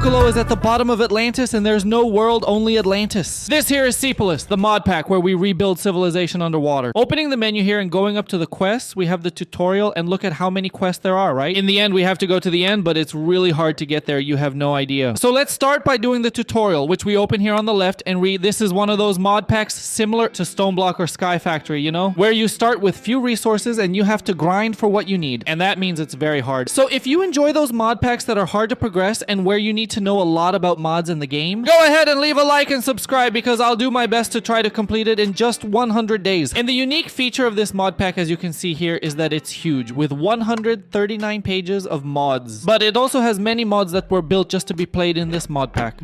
Lokolow is at the bottom of Atlantis and there's no world, only Atlantis. This here is Seapolis, the mod pack where we rebuild civilization underwater. Opening the menu here and going up to the quests, we have the tutorial and look at how many quests there are, right? In the end, we have to go to the end, but it's really hard to get there. You have no idea. So let's start by doing the tutorial, which we open here on the left and read. This is one of those mod packs similar to Stoneblock or Sky Factory, you know? Where you start with few resources and you have to grind for what you need. And that means it's very hard. So if you enjoy those mod packs that are hard to progress and where you need to know a lot about mods in the game, go ahead and leave a like and subscribe because I'll do my best to try to complete it in just 100 days. And the unique feature of this mod pack, as you can see here, is that it's huge with 139 pages of mods. But it also has many mods that were built just to be played in this mod pack.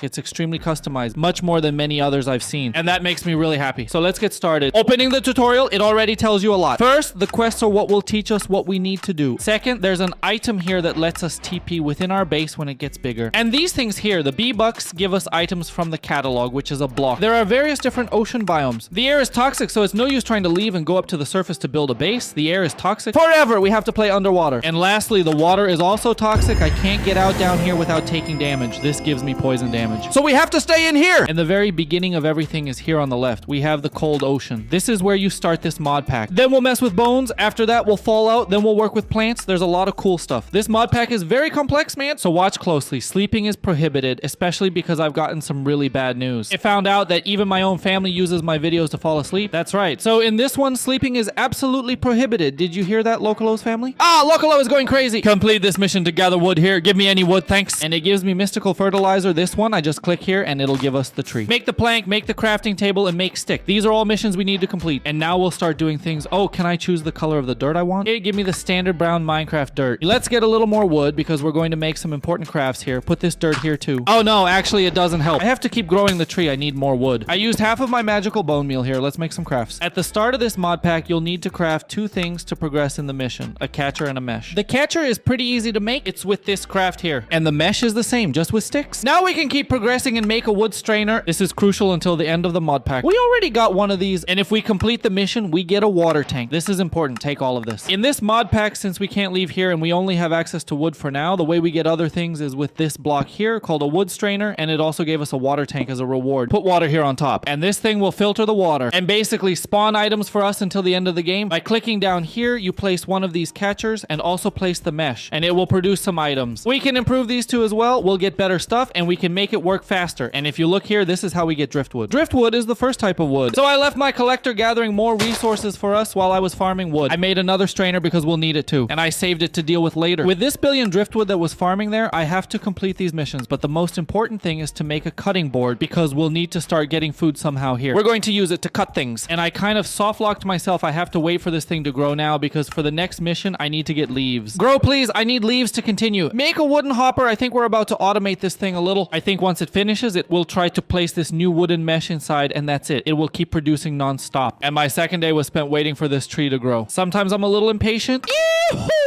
It's extremely customized, much more than many others I've seen. And that makes me really happy. So let's get started. Opening the tutorial, it already tells you a lot. First, the quests are what will teach us what we need to do. Second, there's an item here that lets us TP within our base when it gets bigger. And these things here, the B-Bucks, give us items from the catalog, which is a block. There are various different ocean biomes. The air is toxic, so it's no use trying to leave and go up to the surface to build a base. The air is toxic. Forever, we have to play underwater. And lastly, the water is also toxic. I can't get out down here without taking damage. This gives me poison damage. So we have to stay in here! And the very beginning of everything is here on the left. We have the cold ocean. This is where you start this mod pack. Then we'll mess with bones. After that, we'll fall out. Then we'll work with plants. There's a lot of cool stuff. This mod pack is very complex, man. So watch closely. Sleeping is prohibited, especially because I've gotten some really bad news. I found out that even my own family uses my videos to fall asleep. That's right. So in this one, sleeping is absolutely prohibited. Did you hear that, Lokolow's family? Ah, Lokolow is going crazy. Complete this mission to gather wood here. Give me any wood, thanks. And it gives me mystical fertilizer. This one, I just click here and it'll give us the tree. Make the plank, make the crafting table, and make stick. These are all missions we need to complete. And now we'll start doing things. Oh, can I choose the color of the dirt I want? Okay, give me the standard brown Minecraft dirt. Let's get a little more wood because we're going to make some important crafts here. Put this dirt here too. Oh no, actually it doesn't help. I have to keep growing the tree. I need more wood. I used half of my magical bone meal here. Let's make some crafts. At the start of this mod pack, you'll need to craft two things to progress in the mission. A catcher and a mesh. The catcher is pretty easy to make. It's with this craft here. And the mesh is the same, just with sticks. Now we can keep progressing and make a wood strainer. This is crucial until the end of the mod pack. We already got one of these, and if we complete the mission, we get a water tank. This is important. Take all of this. In this mod pack, since we can't leave here and we only have access to wood for now, the way we get other things is with this block here called a wood strainer, and it also gave us a water tank as a reward. Put water here on top, and this thing will filter the water and basically spawn items for us until the end of the game. By clicking down here, you place one of these catchers and also place the mesh, and it will produce some items. We can improve these two as well. We'll get better stuff, and we can make it work faster. And if you look here, this is how we get driftwood. Driftwood is the first type of wood. So I left my collector gathering more resources for us while I was farming wood. I made another strainer because we'll need it too, and I saved it to deal with later. With this billion driftwood that was farming there, I have to complete these missions, but the most important thing is to make a cutting board because we'll need to start getting food somehow here. We're going to use it to cut things, and I kind of soft locked myself. I have to wait for this thing to grow now because for the next mission, I need to get leaves. Grow, please. I need leaves to continue. Make a wooden hopper. I think we're about to automate this thing a little. I think once it finishes, it will try to place this new wooden mesh inside, and that's it. It will keep producing non-stop. And my second day was spent waiting for this tree to grow. Sometimes I'm a little impatient.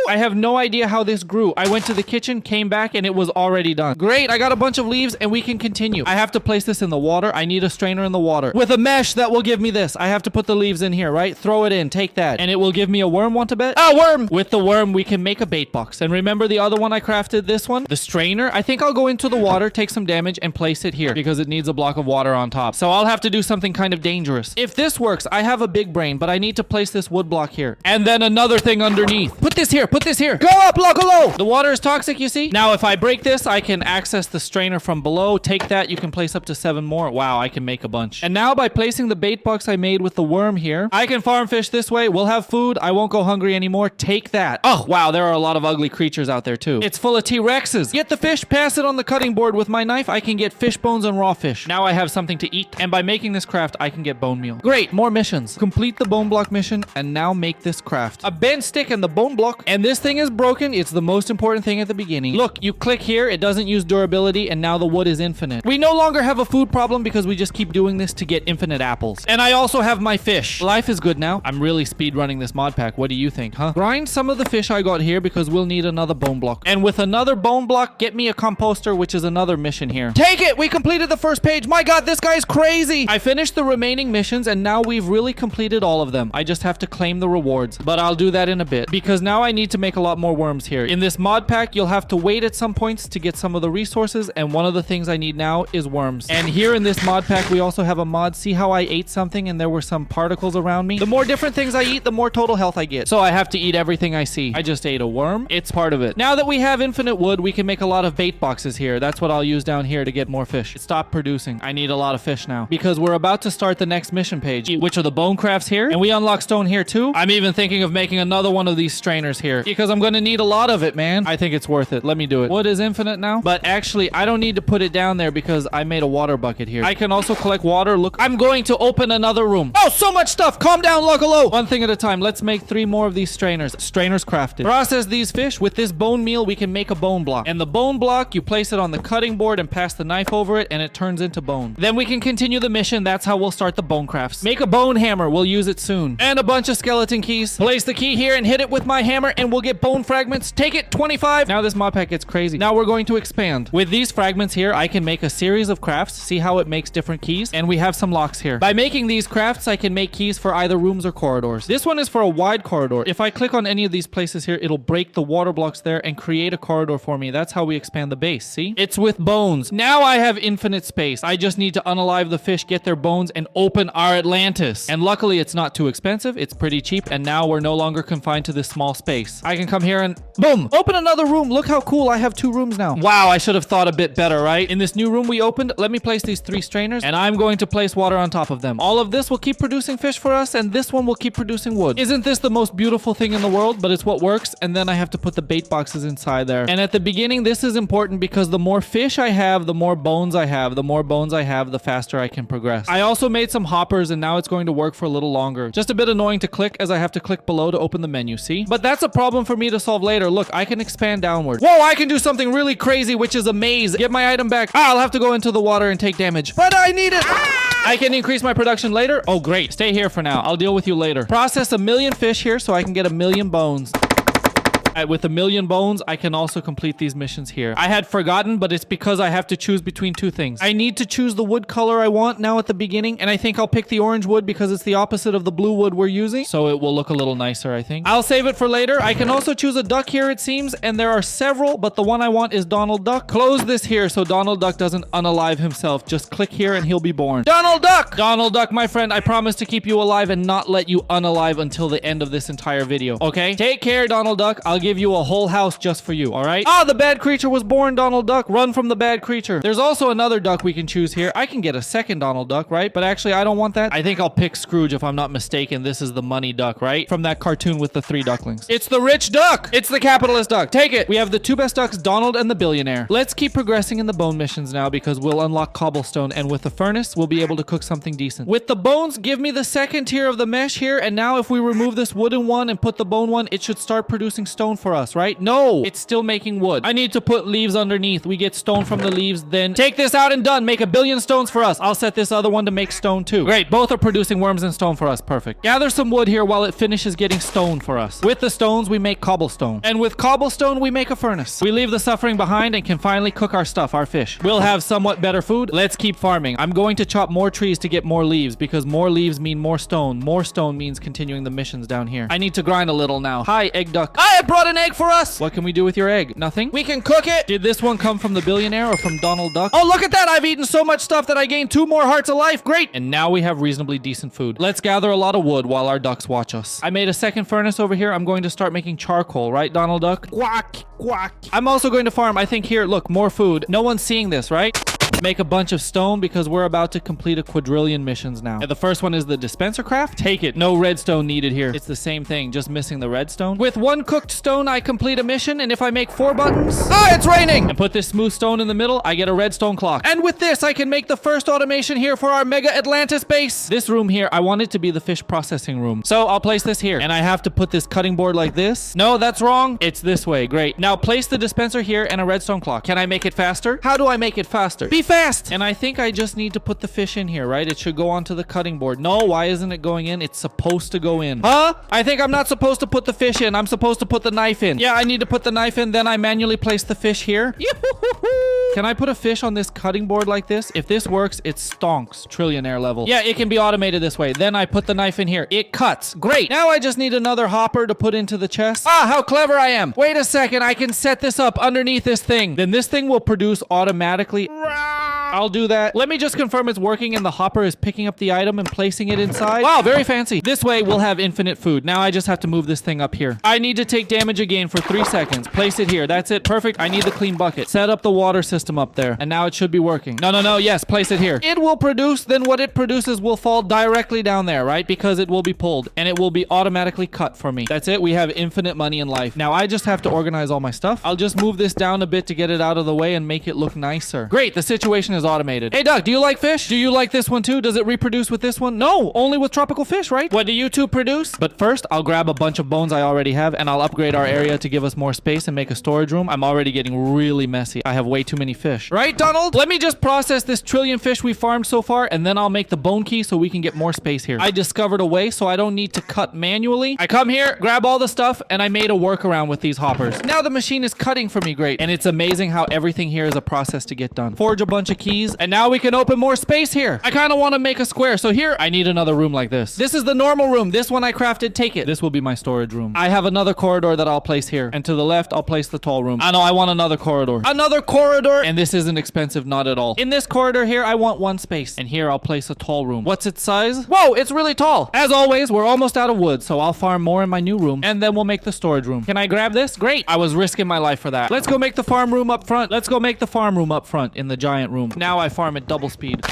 I have no idea how this grew. I went to the kitchen, came back, and it was already done. Great, I got a bunch of leaves, and we can continue. I have to place this in the water. I need a strainer in the water. With a mesh that will give me this. I have to put the leaves in here, right? Throw it in, take that. And it will give me a worm, want to bet? Ah, worm! With the worm, we can make a bait box. And remember the other one I crafted, this one? The strainer? I think I'll go into the water, take some damage, and place it here because it needs a block of water on top. So I'll have to do something kind of dangerous. If this works, I have a big brain, but I need to place this wood block here. And then another thing underneath. Put this here, put this here. Go up, Lokolow! The water is toxic, you see? Now, if I break this, I can access the strainer from below. Take that, you can place up to 7 more. Wow, I can make a bunch. And now by placing the bait box I made with the worm here, I can farm fish this way. We'll have food. I won't go hungry anymore. Take that. Oh, wow, there are a lot of ugly creatures out there too. It's full of T-Rexes. Get the fish, pass it on the cutting board with my knife. I can get fish bones and raw fish. Now I have something to eat. And by making this craft, I can get bone meal. Great, more missions. Complete the bone block mission and now make this craft. A bent stick and the bone block. And this thing is broken. It's the most important thing at the beginning. Look, you click here. It doesn't use durability and now the wood is infinite. We no longer have a food problem because we just keep doing this to get infinite apples. And I also have my fish. Life is good now. I'm really speed running this mod pack. What do you think, huh? Grind some of the fish I got here because we'll need another bone block. And with another bone block, get me a composter, which is another mission here. Take it! We completed the first page. My God, this guy's crazy! I finished the remaining missions and now we've really completed all of them. I just have to claim the rewards. But I'll do that in a bit because now I need to make a lot more worms chest here. In this mod pack, you'll have to wait at some points to get some of the resources, and one of the things I need now is worms. And here in this mod pack, we also have a mod. See how I ate something and there were some particles around me? The more different things I eat, the more total health I get. So I have to eat everything I see. I just ate a worm. It's part of it. Now that we have infinite wood, we can make a lot of bait boxes here. That's what I'll use down here to get more fish. It stopped producing. I need a lot of fish now because we're about to start the next mission page, which are the bone crafts here. And we unlock stone here too. I'm even thinking of making another one of these strainers here because I'm going to need a lot of it, man. I think it's worth it. Let me do it. Wood is infinite now, but actually I don't need to put it down there because I made a water bucket here. I can also collect water. Look, I'm going to open another room. Oh, so much stuff. Calm down, Lokolow. One thing at a time. Let's make 3 more of these strainers. Strainers crafted. Process these fish. With this bone meal, we can make a bone block. And the bone block, you place it on the cutting board and pass the knife over it, and it turns into bone. Then we can continue the mission. That's how we'll start the bone crafts. Make a bone hammer. We'll use it soon. And a bunch of skeleton keys. Place the key here and hit it with my hammer, and we'll get bone fragments. Take it, 25. Now this mod pack gets crazy. Now we're going to expand. With these fragments here, I can make a series of crafts. See how it makes different keys? And we have some locks here. By making these crafts, I can make keys for either rooms or corridors. This one is for a wide corridor. If I click on any of these places here, it'll break the water blocks there and create a corridor for me. That's how we expand the base. See? It's with bones. Now I have infinite space. I just need to unalive the fish, get their bones, and open our Atlantis. And luckily, it's not too expensive. It's pretty cheap. And now we're no longer confined to this small space. I can come here and boom, open another room. Look how cool. I have 2 rooms now. Wow, I should have thought a bit better, right? In this new room we opened, let me place these 3 strainers, and I'm going to place water on top of them. All of this will keep producing fish for us, and this one will keep producing wood. Isn't this the most beautiful thing in the world? But it's what works, and then I have to put the bait boxes inside there. And at the beginning, this is important because the more fish I have, the more bones I have. The more bones I have, the faster I can progress. I also made some hoppers, and now it's going to work for a little longer. Just a bit annoying to click as I have to click below to open the menu, see? But that's a problem for me to solve later. Look, I can expand downward. Whoa, I can do something really crazy, which is a maze. Get my item back. I'll have to go into the water and take damage. But I need it. I can increase my production later. Oh, great. Stay here for now. I'll deal with you later. Process 1,000,000 fish here so I can get 1,000,000 bones. With 1,000,000 bones, I can also complete these missions here. I had forgotten, but it's because I have to choose between 2 things. I need to choose the wood color I want now at the beginning, and I think I'll pick the orange wood because it's the opposite of the blue wood we're using, so it will look a little nicer, I think. I'll save it for later. I can also choose a duck here, it seems, and there are several, but the one I want is Donald Duck. Close this here so Donald Duck doesn't unalive himself. Just click here and he'll be born. Donald Duck! Donald Duck, my friend, I promise to keep you alive and not let you unalive until the end of this entire video, okay? Take care, Donald Duck. I'll give you a whole house just for you, all right? Ah, the bad creature was born, Donald Duck. Run from the bad creature. There's also another duck we can choose here. I can get a second Donald Duck, right? But actually, I don't want that. I think I'll pick Scrooge if I'm not mistaken. This is the money duck, right? From that cartoon with the 3 ducklings. It's the rich duck. It's the capitalist duck. Take it. We have the 2 best ducks, Donald and the billionaire. Let's keep progressing in the bone missions now because we'll unlock cobblestone, and with the furnace, we'll be able to cook something decent. With the bones, give me the second tier of the mesh here, and now if we remove this wooden one and put the bone one, it should start producing stone for us, right? No, it's still making wood. I need to put leaves underneath. We get stone from the leaves, then take this out and done. Make 1,000,000,000 stones for us. I'll set this other one to make stone too. Great, both are producing worms and stone for us. Perfect. Gather some wood here while it finishes getting stone for us. With the stones, we make cobblestone. And with cobblestone, we make a furnace. We leave the suffering behind and can finally cook our stuff, our fish. We'll have somewhat better food. Let's keep farming. I'm going to chop more trees to get more leaves because more leaves mean more stone. More stone means continuing the missions down here. I need to grind a little now. Hi, egg duck. I brought an egg for us. What can we do with your egg? Nothing? We can cook it. Did this one come from the billionaire or from Donald Duck? Oh, look at that. I've eaten so much stuff that I gained 2 more hearts of life. Great. And now we have reasonably decent food. Let's gather a lot of wood while our ducks watch us. I made a second furnace over here. I'm going to start making charcoal, right, Donald Duck? Quack, quack. I'm also going to farm. I think here, look, more food. No one's seeing this, right? Make a bunch of stone because we're about to complete a quadrillion missions now. And the first one is the dispenser craft. Take it. No redstone needed here. It's the same thing, just missing the redstone. With 1 cooked stone, I complete a mission, and if I make 4 buttons... Ah, it's raining! And put this smooth stone in the middle, I get a redstone clock. And with this, I can make the first automation here for our mega Atlantis base. This room here, I want it to be the fish processing room. So I'll place this here, and I have to put this cutting board like this. No, that's wrong. It's this way. Great. Now place the dispenser here and a redstone clock. Can I make it faster? How do I make it faster? Be fast! And I think I just need to put the fish in here, right? It should go onto the cutting board. No, why isn't it going in? It's supposed to go in. Huh? I think I'm not supposed to put the fish in. I'm supposed to put the knife in. Yeah, I need to put the knife in. Then I manually place the fish here. Can I put a fish on this cutting board like this? If this works, it stonks trillionaire level. Yeah, it can be automated this way. Then I put the knife in here. It cuts. Great. Now I just need another hopper to put into the chest. Ah, how clever I am. Wait a second. I can set this up underneath this thing. Then this thing will produce automatically. I'll do that. Let me just confirm it's working and the hopper is picking up the item and placing it inside. Wow, very fancy. This way we'll have infinite food. Now I just have to move this thing up here. I need to take damage again for 3 seconds. Place it here. That's it. Perfect. I need the clean bucket. Set up the water system up there. And now it should be working. No. Yes, place it here. It will produce. Then what it produces will fall directly down there, right? Because it will be pulled and it will be automatically cut for me. That's it. We have infinite money in life. Now I just have to organize all my stuff. I'll just move this down a bit to get it out of the way and make it look nicer. Great. The situation is automated. Hey, Duck, do you like fish? Do you like this one too? Does it reproduce with this one? No, only with tropical fish, right? What do you two produce? But first, I'll grab a bunch of bones I already have and I'll upgrade our area to give us more space and make a storage room. I'm already getting really messy. I have way too many fish. Right, Donald? Let me just process this trillion fish we farmed so far and then I'll make the bone key so we can get more space here. I discovered a way so I don't need to cut manually. I come here, grab all the stuff, and I made a workaround with these hoppers. Now the machine is cutting for me great. And it's amazing how everything here is a process to get done. Forge a bunch of keys, and now we can open more space here. I kind of want to make a square, so here I need another room like this. This is the normal room. This one I crafted, take it. This will be my storage room. I have another corridor that I'll place here. And to the left, I'll place the tall room. I know, I want another corridor. Another corridor! And this isn't expensive, not at all. In this corridor here, I want one space. And here I'll place a tall room. What's its size? Whoa, it's really tall. As always, we're almost out of wood, so I'll farm more in my new room. And then we'll make the storage room. Can I grab this? Great. I was risking my life for that. Let's go make the farm room up front. Let's go make the farm room up front in the giant room. Now I farm at double speed.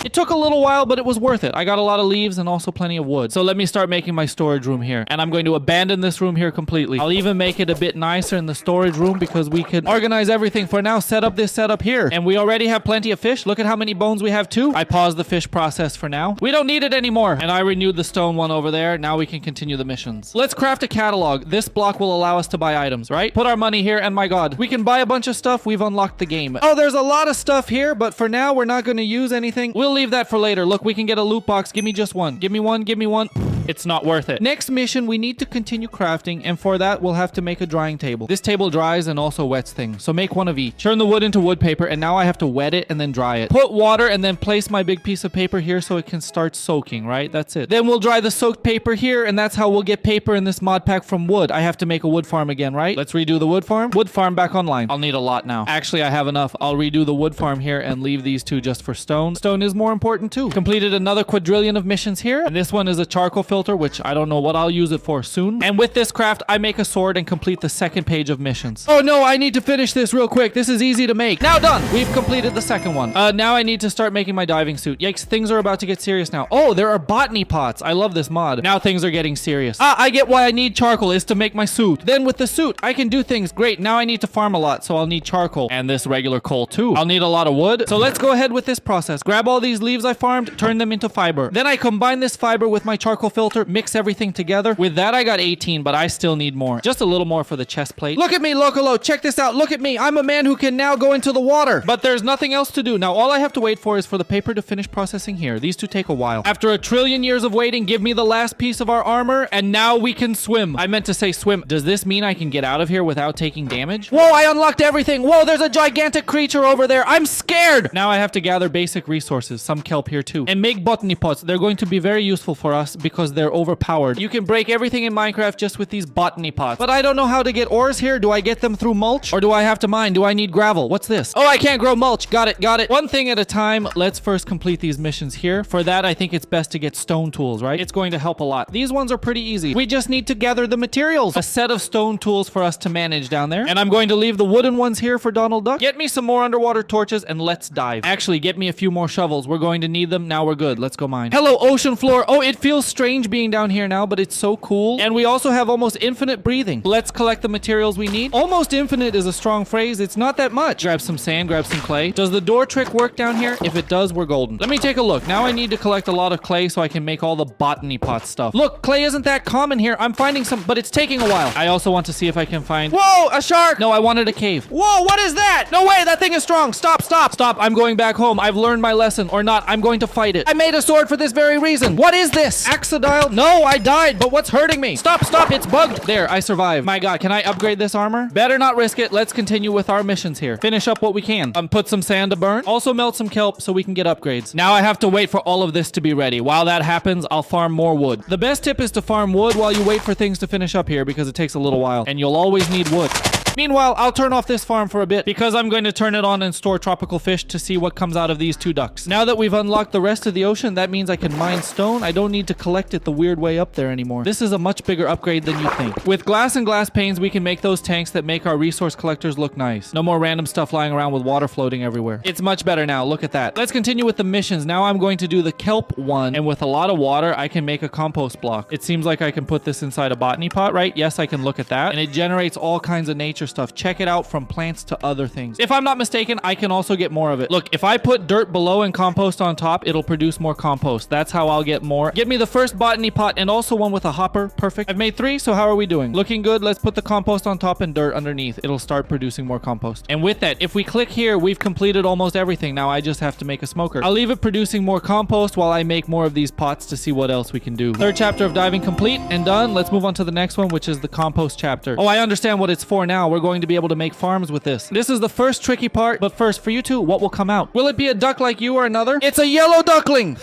It took a little while, but it was worth it. I got a lot of leaves and also plenty of wood. So let me start making my storage room here. And I'm going to abandon this room here completely. I'll even make it a bit nicer in the storage room because we can organize everything. For now, set up this setup here. And we already have plenty of fish. Look at how many bones we have too. I paused the fish process for now. We don't need it anymore. And I renewed the stone one over there. Now we can continue the missions. Let's craft a catalog. This block will allow us to buy items, right? Put our money here and my god, we can buy a bunch of stuff. We've unlocked the game. Oh, there's a lot of stuff here, but for now, we're not going to use anything. We'll leave that for later. Look, we can get a loot box. Give me just one. Give me one. Give me one. It's not worth it. Next mission, we need to continue crafting, and for that, we'll have to make a drying table. This table dries and also wets things, so make one of each. Turn the wood into wood paper, and now I have to wet it and then dry it. Put water and then place my big piece of paper here so it can start soaking, right? That's it. Then we'll dry the soaked paper here, and that's how we'll get paper in this mod pack from wood. I have to make a wood farm again, right? Let's redo the wood farm. Wood farm back online. I'll need a lot now. Actually, I have enough. I'll redo the wood farm here and leave these two just for stone. Stone is more important too. Completed another quadrillion of missions here, and this one is a charcoal filter, which I don't know what I'll use it for soon. And with this craft, I make a sword and complete the second page of missions. Oh no, I need to finish this real quick. This is easy to make. Now done. We've completed the second one. Now I need to start making my diving suit. Yikes, things are about to get serious now. Oh, there are botany pots. I love this mod. Now things are getting serious. Ah, I get why I need charcoal is to make my suit. Then with the suit, I can do things. Great. Now I need to farm a lot, so I'll need charcoal and this regular coal too. I'll need a lot of wood. So let's go ahead with this process. Grab all these leaves I farmed, turn them into fiber. Then I combine this fiber with my charcoal filter, mix everything together. With that, I got 18, but I still need more. Just a little more for the chest plate. Look at me, Lokolow. Check this out. Look at me. I'm a man who can now go into the water. But there's nothing else to do. Now, all I have to wait for is for the paper to finish processing here. These two take a while. After a trillion years of waiting, give me the last piece of our armor, and now we can swim. I meant to say swim. Does this mean I can get out of here without taking damage? Whoa, I unlocked everything. Whoa, there's a gigantic creature over there. I'm scared. Now I have to gather basic resources, some kelp here too, and make botany pots. They're going to be very useful for us because they're overpowered. You can break everything in Minecraft just with these botany pots. But I don't know how to get ores here. Do I get them through mulch? Or do I have to mine? Do I need gravel? What's this? Oh, I can't grow mulch. Got it, got it. One thing at a time. Let's first complete these missions here. For that, I think it's best to get stone tools, right? It's going to help a lot. These ones are pretty easy. We just need to gather the materials. A set of stone tools for us to manage down there. And I'm going to leave the wooden ones here for Donald Duck. Get me some more underwater torches and let's dive. Actually, get me a few more shovels. We're going to need them. Now we're good. Let's go mine. Hello, ocean floor. Oh, it feels strange being down here now, but it's so cool. And we also have almost infinite breathing. Let's collect the materials we need. Almost infinite is a strong phrase. It's not that much. Grab some sand, grab some clay. Does the door trick work down here? If it does, we're golden. Let me take a look. Now I need to collect a lot of clay so I can make all the botany pot stuff. Look, clay isn't that common here. I'm finding some, but it's taking a while. I also want to see if I can find... Whoa, a shark! No, I wanted a cave. Whoa, what is that? No way, that thing is strong. Stop, stop, stop. I'm going back home. I've learned my lesson. Or not, I'm going to fight it. I made a sword for this very reason. What is this? Axodite projectile? No, I died, but what's hurting me? Stop, stop, it's bugged. There, I survived. My God, can I upgrade this armor? Better not risk it. Let's continue with our missions here. Finish up what we can. Put some sand to burn. Also melt some kelp so we can get upgrades. Now I have to wait for all of this to be ready. While that happens, I'll farm more wood. The best tip is to farm wood while you wait for things to finish up here because it takes a little while and you'll always need wood. Meanwhile, I'll turn off this farm for a bit because I'm going to turn it on and store tropical fish to see what comes out of these 2 ducks. Now that we've unlocked the rest of the ocean, that means I can mine stone. I don't need to collect it the weird way up there anymore. This is a much bigger upgrade than you think. With glass and glass panes, we can make those tanks that make our resource collectors look nice. No more random stuff lying around with water floating everywhere. It's much better now. Look at that. Let's continue with the missions. Now I'm going to do the kelp one, and with a lot of water, I can make a compost block. It seems like I can put this inside a botany pot, right? Yes, I can look at that. And it generates all kinds of nature stuff. Check it out. From plants to other things. If I'm not mistaken, I can also get more of it. Look, if I put dirt below and compost on top, it'll produce more compost. That's how I'll get more. Get me the first botany pot and also one with a hopper. Perfect. I've made 3, so how are we doing? Looking good. Let's put the compost on top and dirt underneath. It'll start producing more compost. And with that, if we click here, we've completed almost everything. Now I just have to make a smoker. I'll leave it producing more compost while I make more of these pots to see what else we can do. 3rd chapter of diving complete and done. Let's move on to the next one, which is the compost chapter. Oh, I understand what it's for now. We're going to be able to make farms with this. This is the first tricky part, but first, for you two, what will come out? Will it be a duck like you or another? It's a yellow duckling!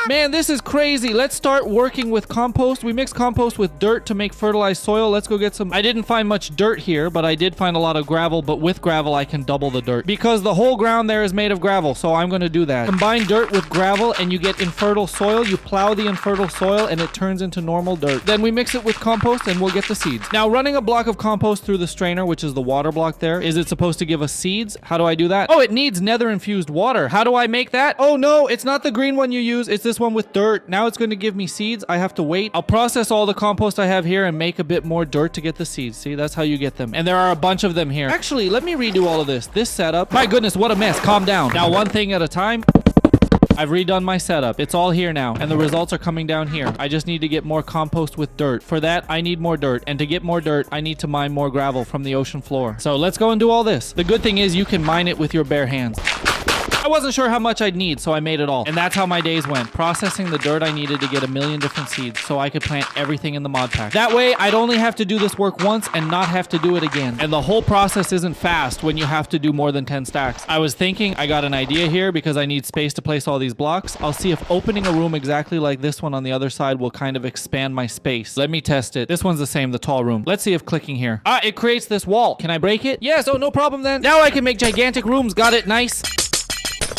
Man, this is crazy. Let's start working with compost. We mix compost with dirt to make fertilized soil. Let's go get some. I didn't find much dirt here, but I did find a lot of gravel, but with gravel, I can double the dirt because the whole ground there is made of gravel, so I'm going to do that. Combine dirt with gravel and you get infertile soil. You plow the infertile soil and it turns into normal dirt. Then we mix it with compost and we'll get the seeds. Now, running a block of compost through the strainer, which is the water block there, is it supposed to give us seeds? How do I do that? Oh, it needs nether infused water. How do I make that? Oh no, it's not the green one you use. It's this one with dirt. Now it's going to give me seeds. I have to wait. I'll process all the compost I have here and make a bit more dirt to get the seeds. See, that's how you get them. And there are a bunch of them here. Actually, let me redo all of this. This setup. My goodness, what a mess. Calm down. Now, one thing at a time. I've redone my setup. It's all here now, and the results are coming down here. I just need to get more compost with dirt. For that, I need more dirt, and to get more dirt, I need to mine more gravel from the ocean floor. So let's go and do all this. The good thing is you can mine it with your bare hands. I wasn't sure how much I'd need, so I made it all. And that's how my days went. Processing the dirt I needed to get a million different seeds so I could plant everything in the mod pack. That way, I'd only have to do this work once and not have to do it again. And the whole process isn't fast when you have to do more than 10 stacks. I was thinking I got an idea here because I need space to place all these blocks. I'll see if opening a room exactly like this one on the other side will kind of expand my space. Let me test it. This one's the same, the tall room. Let's see if clicking here. Ah, it creates this wall. Can I break it? Yes, oh, no problem then. Now I can make gigantic rooms. Got it, nice.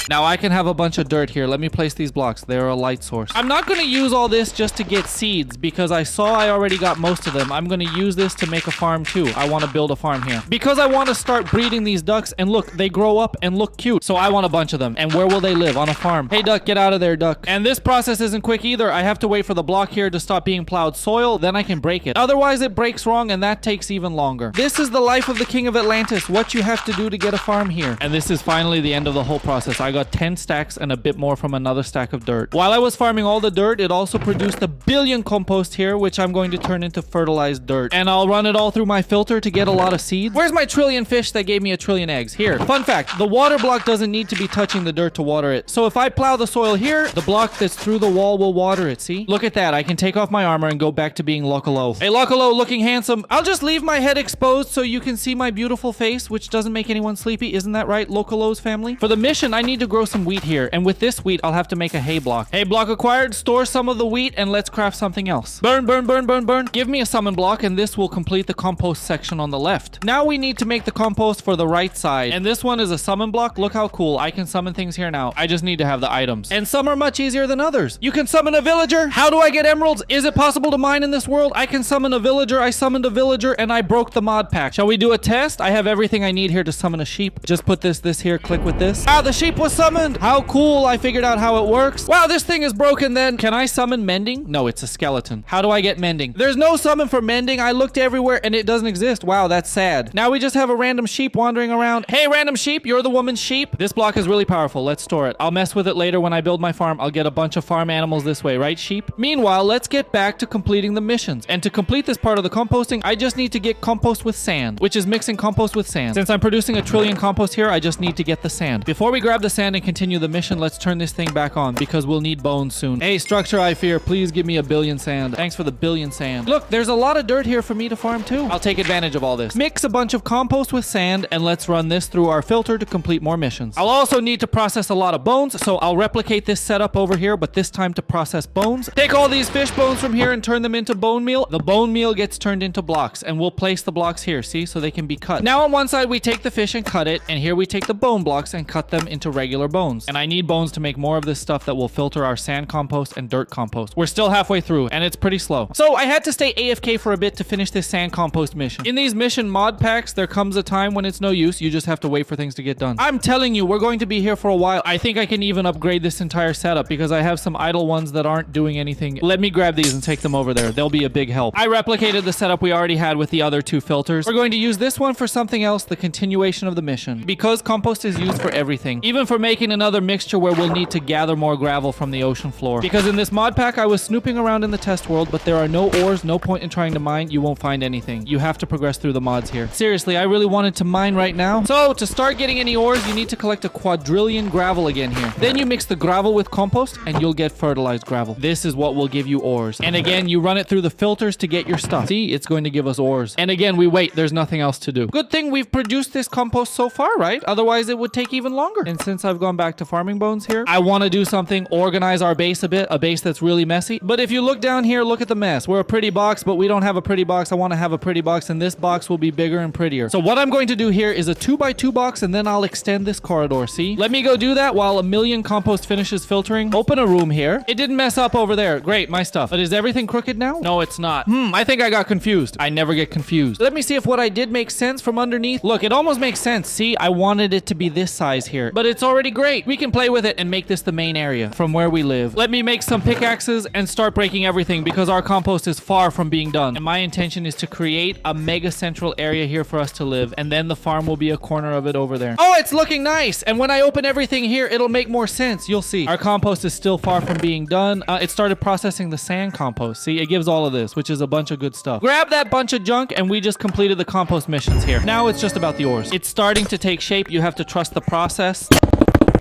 Now I can have a bunch of dirt here. Let me place these blocks. They're a light source. I'm not going to use all this just to get seeds because I saw I already got most of them. I'm going to use this to make a farm too. I want to build a farm here because I want to start breeding these ducks and look, they grow up and look cute. So I want a bunch of them. And where will they live? On a farm. Hey duck, get out of there, duck. And this process isn't quick either. I have to wait for the block here to stop being plowed soil. Then I can break it. Otherwise it breaks wrong and that takes even longer. This is the life of the king of Atlantis. What you have to do to get a farm here. And this is finally the end of the whole process. I got 10 stacks and a bit more from another stack of dirt. While I was farming all the dirt, it also produced a billion compost here, which I'm going to turn into fertilized dirt. And I'll run it all through my filter to get a lot of seeds. Where's my trillion fish that gave me a trillion eggs? Here. Fun fact, the water block doesn't need to be touching the dirt to water it. So if I plow the soil here, the block that's through the wall will water it, see? Look at that. I can take off my armor and go back to being Lokolow. Hey, Lokolow, looking handsome. I'll just leave my head exposed so you can see my beautiful face, which doesn't make anyone sleepy. Isn't that right, Lokolow's family? For the mission, I need to grow some wheat here. And with this wheat, I'll have to make a hay block. Hay block acquired. Store some of the wheat and let's craft something else. Burn, burn, burn, burn, burn. Give me a summon block and this will complete the compost section on the left. Now we need to make the compost for the right side. And this one is a summon block. Look how cool. I can summon things here now. I just need to have the items. And some are much easier than others. You can summon a villager. How do I get emeralds? Is it possible to mine in this world? I can summon a villager. I summoned a villager and I broke the mod pack. Shall we do a test? I have everything I need here to summon a sheep. Just put this here, click with this. Ah, the sheep was summoned. How cool. I figured out how it works. Wow, this thing is broken then. Can I summon mending? No, it's a skeleton. How do I get mending? There's no summon for mending. I looked everywhere and it doesn't exist. Wow, that's sad. Now we just have a random sheep wandering around. Hey, random sheep, you're the woman's sheep. This block is really powerful. Let's store it. I'll mess with it later when I build my farm. I'll get a bunch of farm animals this way, right, sheep? Meanwhile, let's get back to completing the missions. And to complete this part of the composting, I just need to get compost with sand, which is mixing compost with sand. Since I'm producing a trillion compost here, I just need to get the sand. Before we grab the sand, sand and continue the mission, let's turn this thing back on because we'll need bones soon. Hey, structure I fear, please give me a billion sand. Thanks for the billion sand. Look, there's a lot of dirt here for me to farm too. I'll take advantage of all this. Mix a bunch of compost with sand and let's run this through our filter to complete more missions. I'll also need to process a lot of bones, so I'll replicate this setup over here, but this time to process bones. Take all these fish bones from here and turn them into bone meal. The bone meal gets turned into blocks, and we'll place the blocks here, see, so they can be cut. Now on one side we take the fish and cut it, and here we take the bone blocks and cut them into regular bones. And I need bones to make more of this stuff that will filter our sand compost and dirt compost. We're still halfway through, and it's pretty slow. So I had to stay AFK for a bit to finish this sand compost mission. In these mission mod packs, there comes a time when it's no use. You just have to wait for things to get done. I'm telling you, we're going to be here for a while. I think I can even upgrade this entire setup because I have some idle ones that aren't doing anything. Let me grab these and take them over there. They'll be a big help. I replicated the setup we already had with the other two filters. We're going to use this one for something else, the continuation of the mission. Because compost is used for everything, even for making another mixture where we'll need to gather more gravel from the ocean floor. Because in this mod pack, I was snooping around in the test world, but there are no ores, no point in trying to mine. You won't find anything. You have to progress through the mods here. Seriously, I really wanted to mine right now. So to start getting any ores, you need to collect a quadrillion gravel again here. Then you mix the gravel with compost and you'll get fertilized gravel. This is what will give you ores. And again, you run it through the filters to get your stuff. See, it's going to give us ores. And again, we wait. There's nothing else to do. Good thing we've produced this compost so far, right? Otherwise, it would take even longer. And since I've gone back to farming bones here, I want to do something, organize our base a bit, a base that's really messy. But if you look down here, look at the mess. We're a pretty box, but we don't have a pretty box. I want to have a pretty box, and this box will be bigger and prettier. So what I'm going to do here is a 2x2 box, and then I'll extend this corridor, see? Let me go do that while a million compost finishes filtering. Open a room here. It didn't mess up over there. Great, my stuff. But is everything crooked now? No, it's not. I think I got confused. I never get confused. Let me see if what I did makes sense from underneath. Look, it almost makes sense. See, I wanted it to be this size here, but it's already great. We can play with it and make this the main area from where we live. Let me make some pickaxes and start breaking everything because our compost is far from being done. And my intention is to create a mega central area here for us to live, and then the farm will be a corner of it over there. Oh, it's looking nice. And when I open everything here, it'll make more sense. You'll see. Our compost is still far from being done. It started processing the sand compost. See, it gives all of this, which is a bunch of good stuff. Grab that bunch of junk, and we just completed the compost missions here. Now it's just about the ores. It's starting to take shape. You have to trust the process.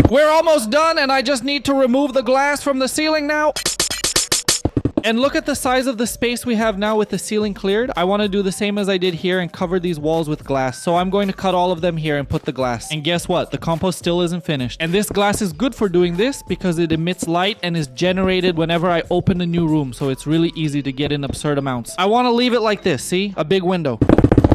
We're almost done, and I just need to remove the glass from the ceiling now. And look at the size of the space we have now with the ceiling cleared. I want to do the same as I did here and cover these walls with glass. So I'm going to cut all of them here and put the glass. And guess what? The compost still isn't finished. And this glass is good for doing this because it emits light and is generated whenever I open a new room. So it's really easy to get in absurd amounts. I want to leave it like this. See? A big window.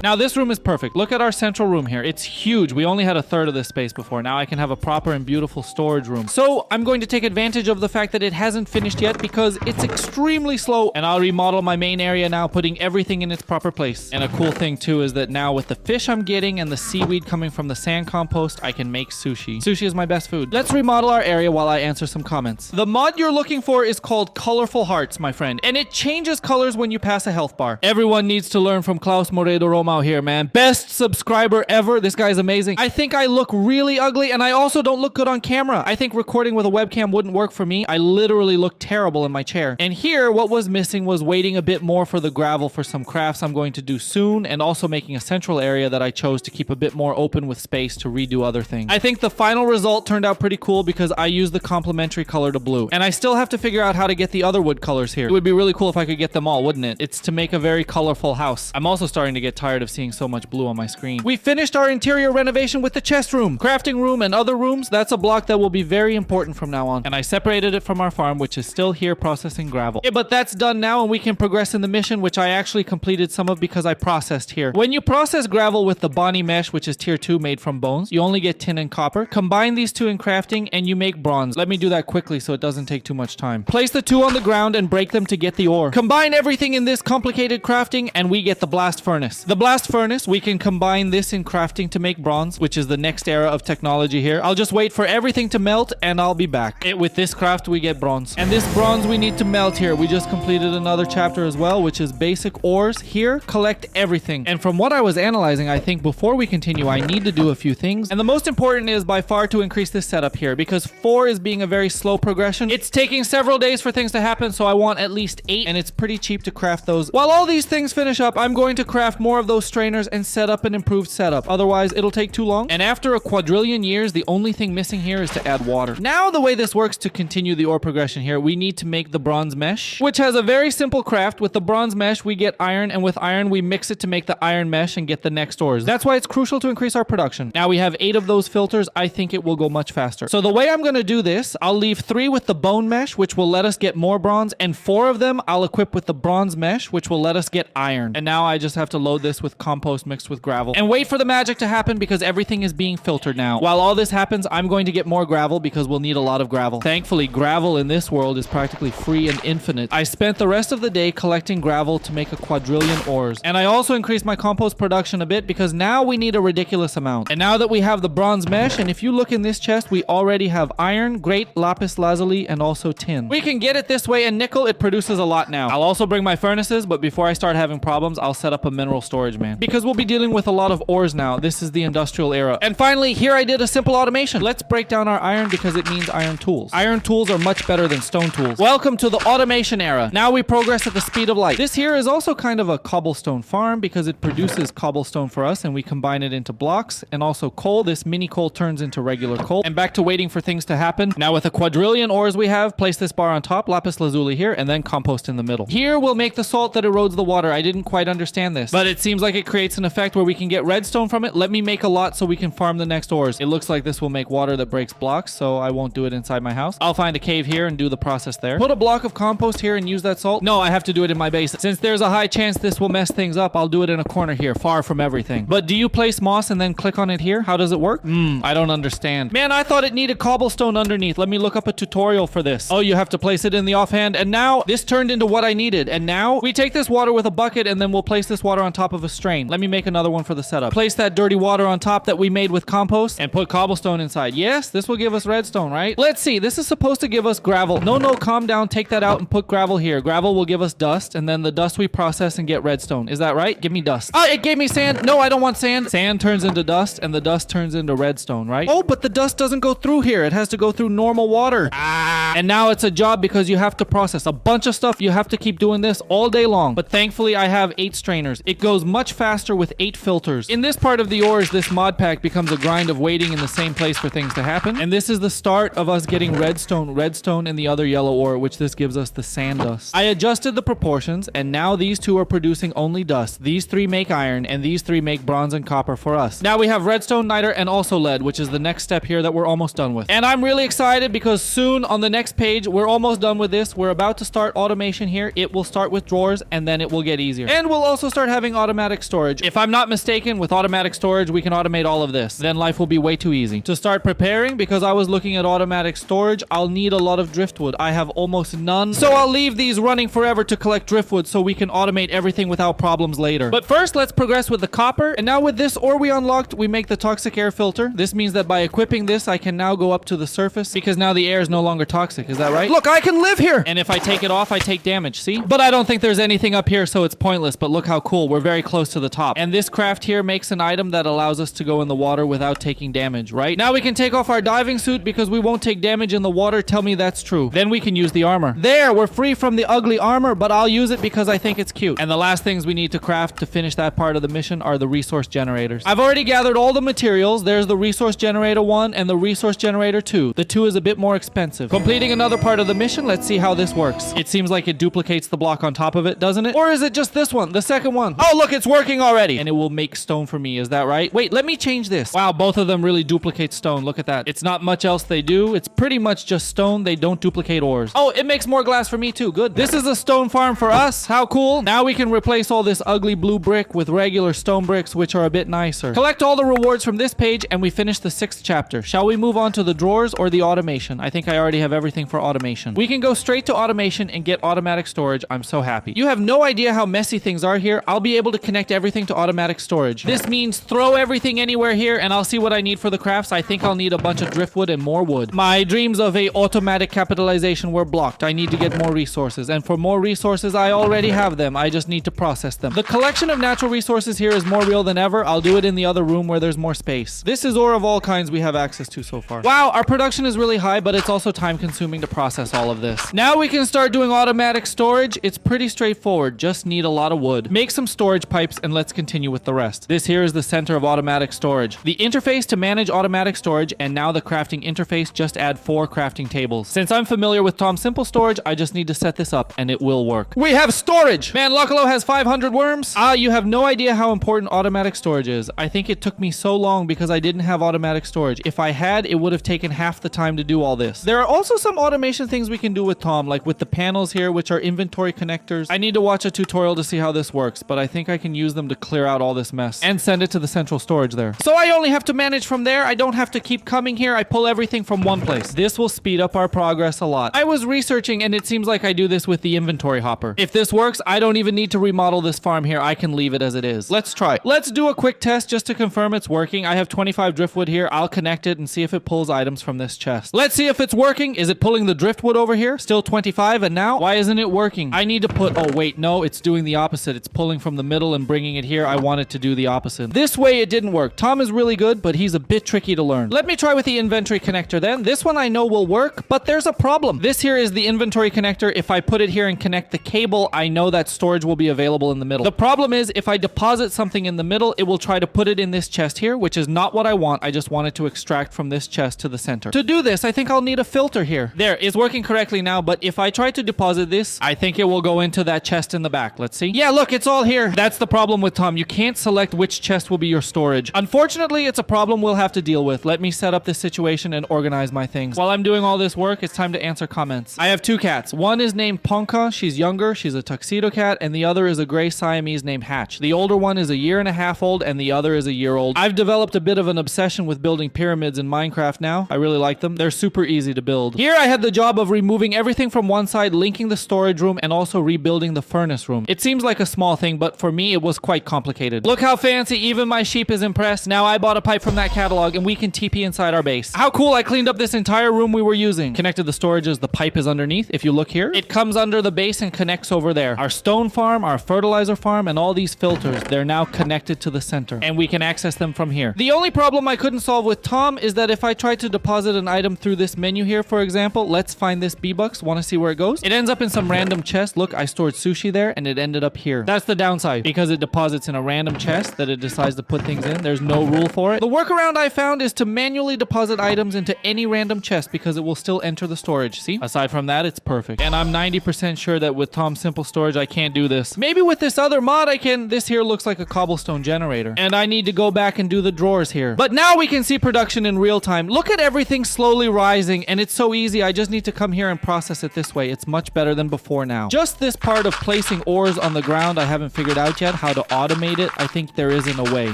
Now this room is perfect. Look at our central room here. It's huge. We only had a third of this space before. Now I can have a proper and beautiful storage room. So I'm going to take advantage of the fact that it hasn't finished yet because it's extremely slow. And I'll remodel my main area now, putting everything in its proper place. And a cool thing too is that now with the fish I'm getting and the seaweed coming from the sand compost, I can make sushi. Sushi is my best food. Let's remodel our area while I answer some comments. The mod you're looking for is called Colorful Hearts, my friend. And it changes colors when you pass a health bar. Everyone needs to learn from Klaus Moredo Romau here, man. Best subscriber ever. This guy's amazing. I think I look really ugly, and I also don't look good on camera. I think recording with a webcam wouldn't work for me. I literally look terrible in my chair. And here, what was missing was waiting a bit more for the gravel for some crafts I'm going to do soon, and also making a central area that I chose to keep a bit more open with space to redo other things. I think the final result turned out pretty cool because I used the complementary color to blue. And I still have to figure out how to get the other wood colors here. It would be really cool if I could get them all, wouldn't it? It's to make a very colorful house. I'm also starting to get tired of seeing so much blue on my screen. We finished our interior renovation with the chest room, crafting room, and other rooms. That's a block that will be very important from now on. And I separated it from our farm, which is still here processing gravel. Yeah, but that's done now, and we can progress in the mission, which I actually completed some of because I processed here. When you process gravel with the botany mesh, which is tier 2 made from bones, you only get tin and copper. Combine these two in crafting, and you make bronze. Let me do that quickly so it doesn't take too much time. Place the two on the ground and break them to get the ore. Combine everything in this complicated crafting, and we get the blast furnace. The blast furnace, we can combine this in crafting to make bronze, which is the next era of technology here. I'll just wait for everything to melt, and I'll be back. With this craft, we get bronze. And this bronze we need to melt here. We just completed another chapter as well, which is basic ores. Here, collect everything. And from what I was analyzing, I think before we continue, I need to do a few things. And the most important is by far to increase this setup here, because 4 is being a very slow progression. It's taking several days for things to happen, so I want at least 8, and it's pretty cheap to craft those. While all these things finish up, I'm going to craft more of those those strainers and set up an improved setup. Otherwise, it'll take too long. And after a quadrillion years, the only thing missing here is to add water. Now, the way this works to continue the ore progression here, we need to make the bronze mesh, which has a very simple craft. With the bronze mesh, we get iron, and with iron, we mix it to make the iron mesh and get the next ores. That's why it's crucial to increase our production. Now we have 8 of those filters. I think it will go much faster. So the way I'm going to do this, I'll leave 3 with the bone mesh, which will let us get more bronze, and 4 of them I'll equip with the bronze mesh, which will let us get iron. And now I just have to load this with compost mixed with gravel and wait for the magic to happen because everything is being filtered now. While all this happens, I'm going to get more gravel because we'll need a lot of gravel. Thankfully, gravel in this world is practically free and infinite. I spent the rest of the day collecting gravel to make a quadrillion ores. And I also increased my compost production a bit because now we need a ridiculous amount. And now that we have the bronze mesh, and if you look in this chest, we already have iron, great lapis lazuli, and also tin. We can get it this way, and nickel, it produces a lot now. I'll also bring my furnaces, but before I start having problems, I'll set up a mineral storage, man. Because we'll be dealing with a lot of ores now. This is the industrial era. And finally, here I did a simple automation. Let's break down our iron because it means iron tools. Iron tools are much better than stone tools. Welcome to the automation era. Now we progress at the speed of light. This here is also kind of a cobblestone farm because it produces cobblestone for us and we combine it into blocks, and also coal. This mini coal turns into regular coal. And back to waiting for things to happen. Now with the quadrillion ores we have, place this bar on top, lapis lazuli here, and then compost in the middle. Here we'll make the salt that erodes the water. I didn't quite understand this, but it seems like it creates an effect where we can get redstone from it. Let me make a lot so we can farm the next ores. It looks like this will make water that breaks blocks, so I won't do it inside my house. I'll find a cave here and do the process there. Put a block of compost here and use that salt. No, I have to do it in my base. Since there's a high chance this will mess things up, I'll do it in a corner here, far from everything. But do you place moss and then click on it here? How does it work? I don't understand. Man, I thought it needed cobblestone underneath. Let me look up a tutorial for this. Oh, you have to place it in the offhand, and now this turned into what I needed. And now we take this water with a bucket and then we'll place this water on top of a strain. Let me make another one for the setup. Place that dirty water on top that we made with compost and put cobblestone inside. Yes, this will give us redstone, right? Let's see. This is supposed to give us gravel. No, calm down. Take that out and put gravel here. Gravel will give us dust, and then the dust we process and get redstone. Is that right? Give me dust. Oh, it gave me sand. No, I don't want sand. Sand turns into dust, and the dust turns into redstone, right? Oh, but the dust doesn't go through here. It has to go through normal water. And now it's a job because you have to process a bunch of stuff. You have to keep doing this all day long. But thankfully, I have 8 strainers. It goes much faster with 8 filters. In this part of the ores, this mod pack becomes a grind of waiting in the same place for things to happen. And this is the start of us getting redstone, and the other yellow ore, which this gives us the sand dust. I adjusted the proportions, and now these 2 are producing only dust. These 3 make iron, and these 3 make bronze and copper for us. Now we have redstone, niter, and also lead, which is the next step here that we're almost done with. And I'm really excited because soon on the next page, we're almost done with this. We're about to start automation here. It will start with drawers, and then it will get easier. And we'll also start having automatic storage. If I'm not mistaken, with automatic storage, we can automate all of this. Then life will be way too easy. To start preparing, because I was looking at automatic storage, I'll need a lot of driftwood. I have almost none. So I'll leave these running forever to collect driftwood so we can automate everything without problems later. But first, let's progress with the copper. And now with this ore we unlocked, we make the toxic air filter. This means that by equipping this, I can now go up to the surface because now the air is no longer toxic. Is that right? Look, I can live here! And if I take it off, I take damage, see? But I don't think there's anything up here, so it's pointless. But look how cool. We're very close to the top. And this craft here makes an item that allows us to go in the water without taking damage, right? Now we can take off our diving suit because we won't take damage in the water. Tell me that's true. Then we can use the armor. There, we're free from the ugly armor, but I'll use it because I think it's cute. And the last things we need to craft to finish that part of the mission are the resource generators. I've already gathered all the materials. There's the resource generator 1 and the resource generator 2. The 2 is a bit more expensive. Completing another part of the mission, let's see how this works. It seems like it duplicates the block on top of it, doesn't it? Or is it just this one, the second one? Oh, look, it's working already. And it will make stone for me, is that right? Wait, let me change this. Wow, both of them really duplicate stone. Look at that. It's not much else they do. It's pretty much just stone. They don't duplicate ores. Oh, it makes more glass for me too. Good. This is a stone farm for us. How cool. Now we can replace all this ugly blue brick with regular stone bricks, which are a bit nicer. Collect all the rewards from this page and we finish the 6th chapter. Shall we move on to the drawers or the automation? I think I already have everything for automation. We can go straight to automation and get automatic storage. I'm so happy. You have no idea how messy things are here. I'll be able to connect everything to automatic storage. This means throw everything anywhere here and I'll see what I need for the crafts. I think I'll need a bunch of driftwood and more wood. My dreams of a automatic capitalization were blocked. I need to get more resources, and for more resources I already have them. I just need to process them. The collection of natural resources here is more real than ever. I'll do it in the other room where there's more space. This is ore of all kinds we have access to so far. Wow, our production is really high, but it's also time consuming to process all of this. Now we can start doing automatic storage. It's pretty straightforward. Just need a lot of wood. Make some storage pipes pipes and let's continue with the rest. This here is the center of automatic storage. The interface to manage automatic storage and now the crafting interface just add 4 crafting tables. Since I'm familiar with Tom Simple Storage, I just need to set this up and it will work. We have storage! Man, Lokolow has 500 worms? You have no idea how important automatic storage is. I think it took me so long because I didn't have automatic storage. If I had, it would have taken half the time to do all this. There are also some automation things we can do with Tom, like with the panels here, which are inventory connectors. I need to watch a tutorial to see how this works, but I think I can use them to clear out all this mess and send it to the central storage there. So I only have to manage from there. I don't have to keep coming here. I pull everything from one place. This will speed up our progress a lot. I was researching and it seems like I do this with the inventory hopper. If this works, I don't even need to remodel this farm here. I can leave it as it is. Let's try. Let's do a quick test just to confirm it's working. I have 25 driftwood here. I'll connect it and see if it pulls items from this chest. Let's see if it's working. Is it pulling the driftwood over here? Still 25, and now? Why isn't it working? I need to put... Oh, wait. No, it's doing the opposite. It's pulling from the middle and bringing it here. I want it to do the opposite. This way it didn't work. Tom is really good, but he's a bit tricky to learn. Let me try with the inventory connector then. This one I know will work, but there's a problem. This here is the inventory connector. If I put it here and connect the cable, I know that storage will be available in the middle. The problem is if I deposit something in the middle, it will try to put it in this chest here, which is not what I want. I just want it to extract from this chest to the center. To do this, I think I'll need a filter here. There, it's working correctly now, but if I try to deposit this, I think it will go into that chest in the back. Let's see. Yeah, look, it's all here. That's the problem with Tom. You can't select which chest will be your storage. Unfortunately, it's a problem we'll have to deal with. Let me set up this situation and organize my things. While I'm doing all this work, it's time to answer comments. I have 2 cats. One is named Ponka. She's younger. She's a tuxedo cat. And the other is a gray Siamese named Hatch. The older one is a 1.5 years old and the other is a 1 year old. I've developed a bit of an obsession with building pyramids in Minecraft now. I really like them. They're super easy to build. Here I had the job of removing everything from one side, linking the storage room, and also rebuilding the furnace room. It seems like a small thing, but for me it was quite complicated. Look how fancy. Even my sheep is impressed. Now I bought a pipe from that catalog and we can TP inside our base. How cool. I cleaned up this entire room we were using. Connected the storages. The pipe is underneath. If you look here, it comes under the base and connects over there. Our stone farm, our fertilizer farm, and all these filters, they're now connected to the center and we can access them from here. The only problem I couldn't solve with Tom is that if I try to deposit an item through this menu here, for example, let's find this B-Bucks. Want to see where it goes? It ends up in some random chest. Look, I stored sushi there and it ended up here. That's the downside because it deposits in a random chest that it decides to put things in. There's no rule for it. The workaround I found is to manually deposit items into any random chest because it will still enter the storage. See? Aside from that, it's perfect. And I'm 90% sure that with Tom Simple Storage, I can't do this. Maybe with this other mod, I can. This here looks like a cobblestone generator. And I need to go back and do the drawers here. But now we can see production in real time. Look at everything slowly rising and it's so easy. I just need to come here and process it this way. It's much better than before now. Just this part of placing ores on the ground, I haven't figured out yet how to automate it. I think there isn't a way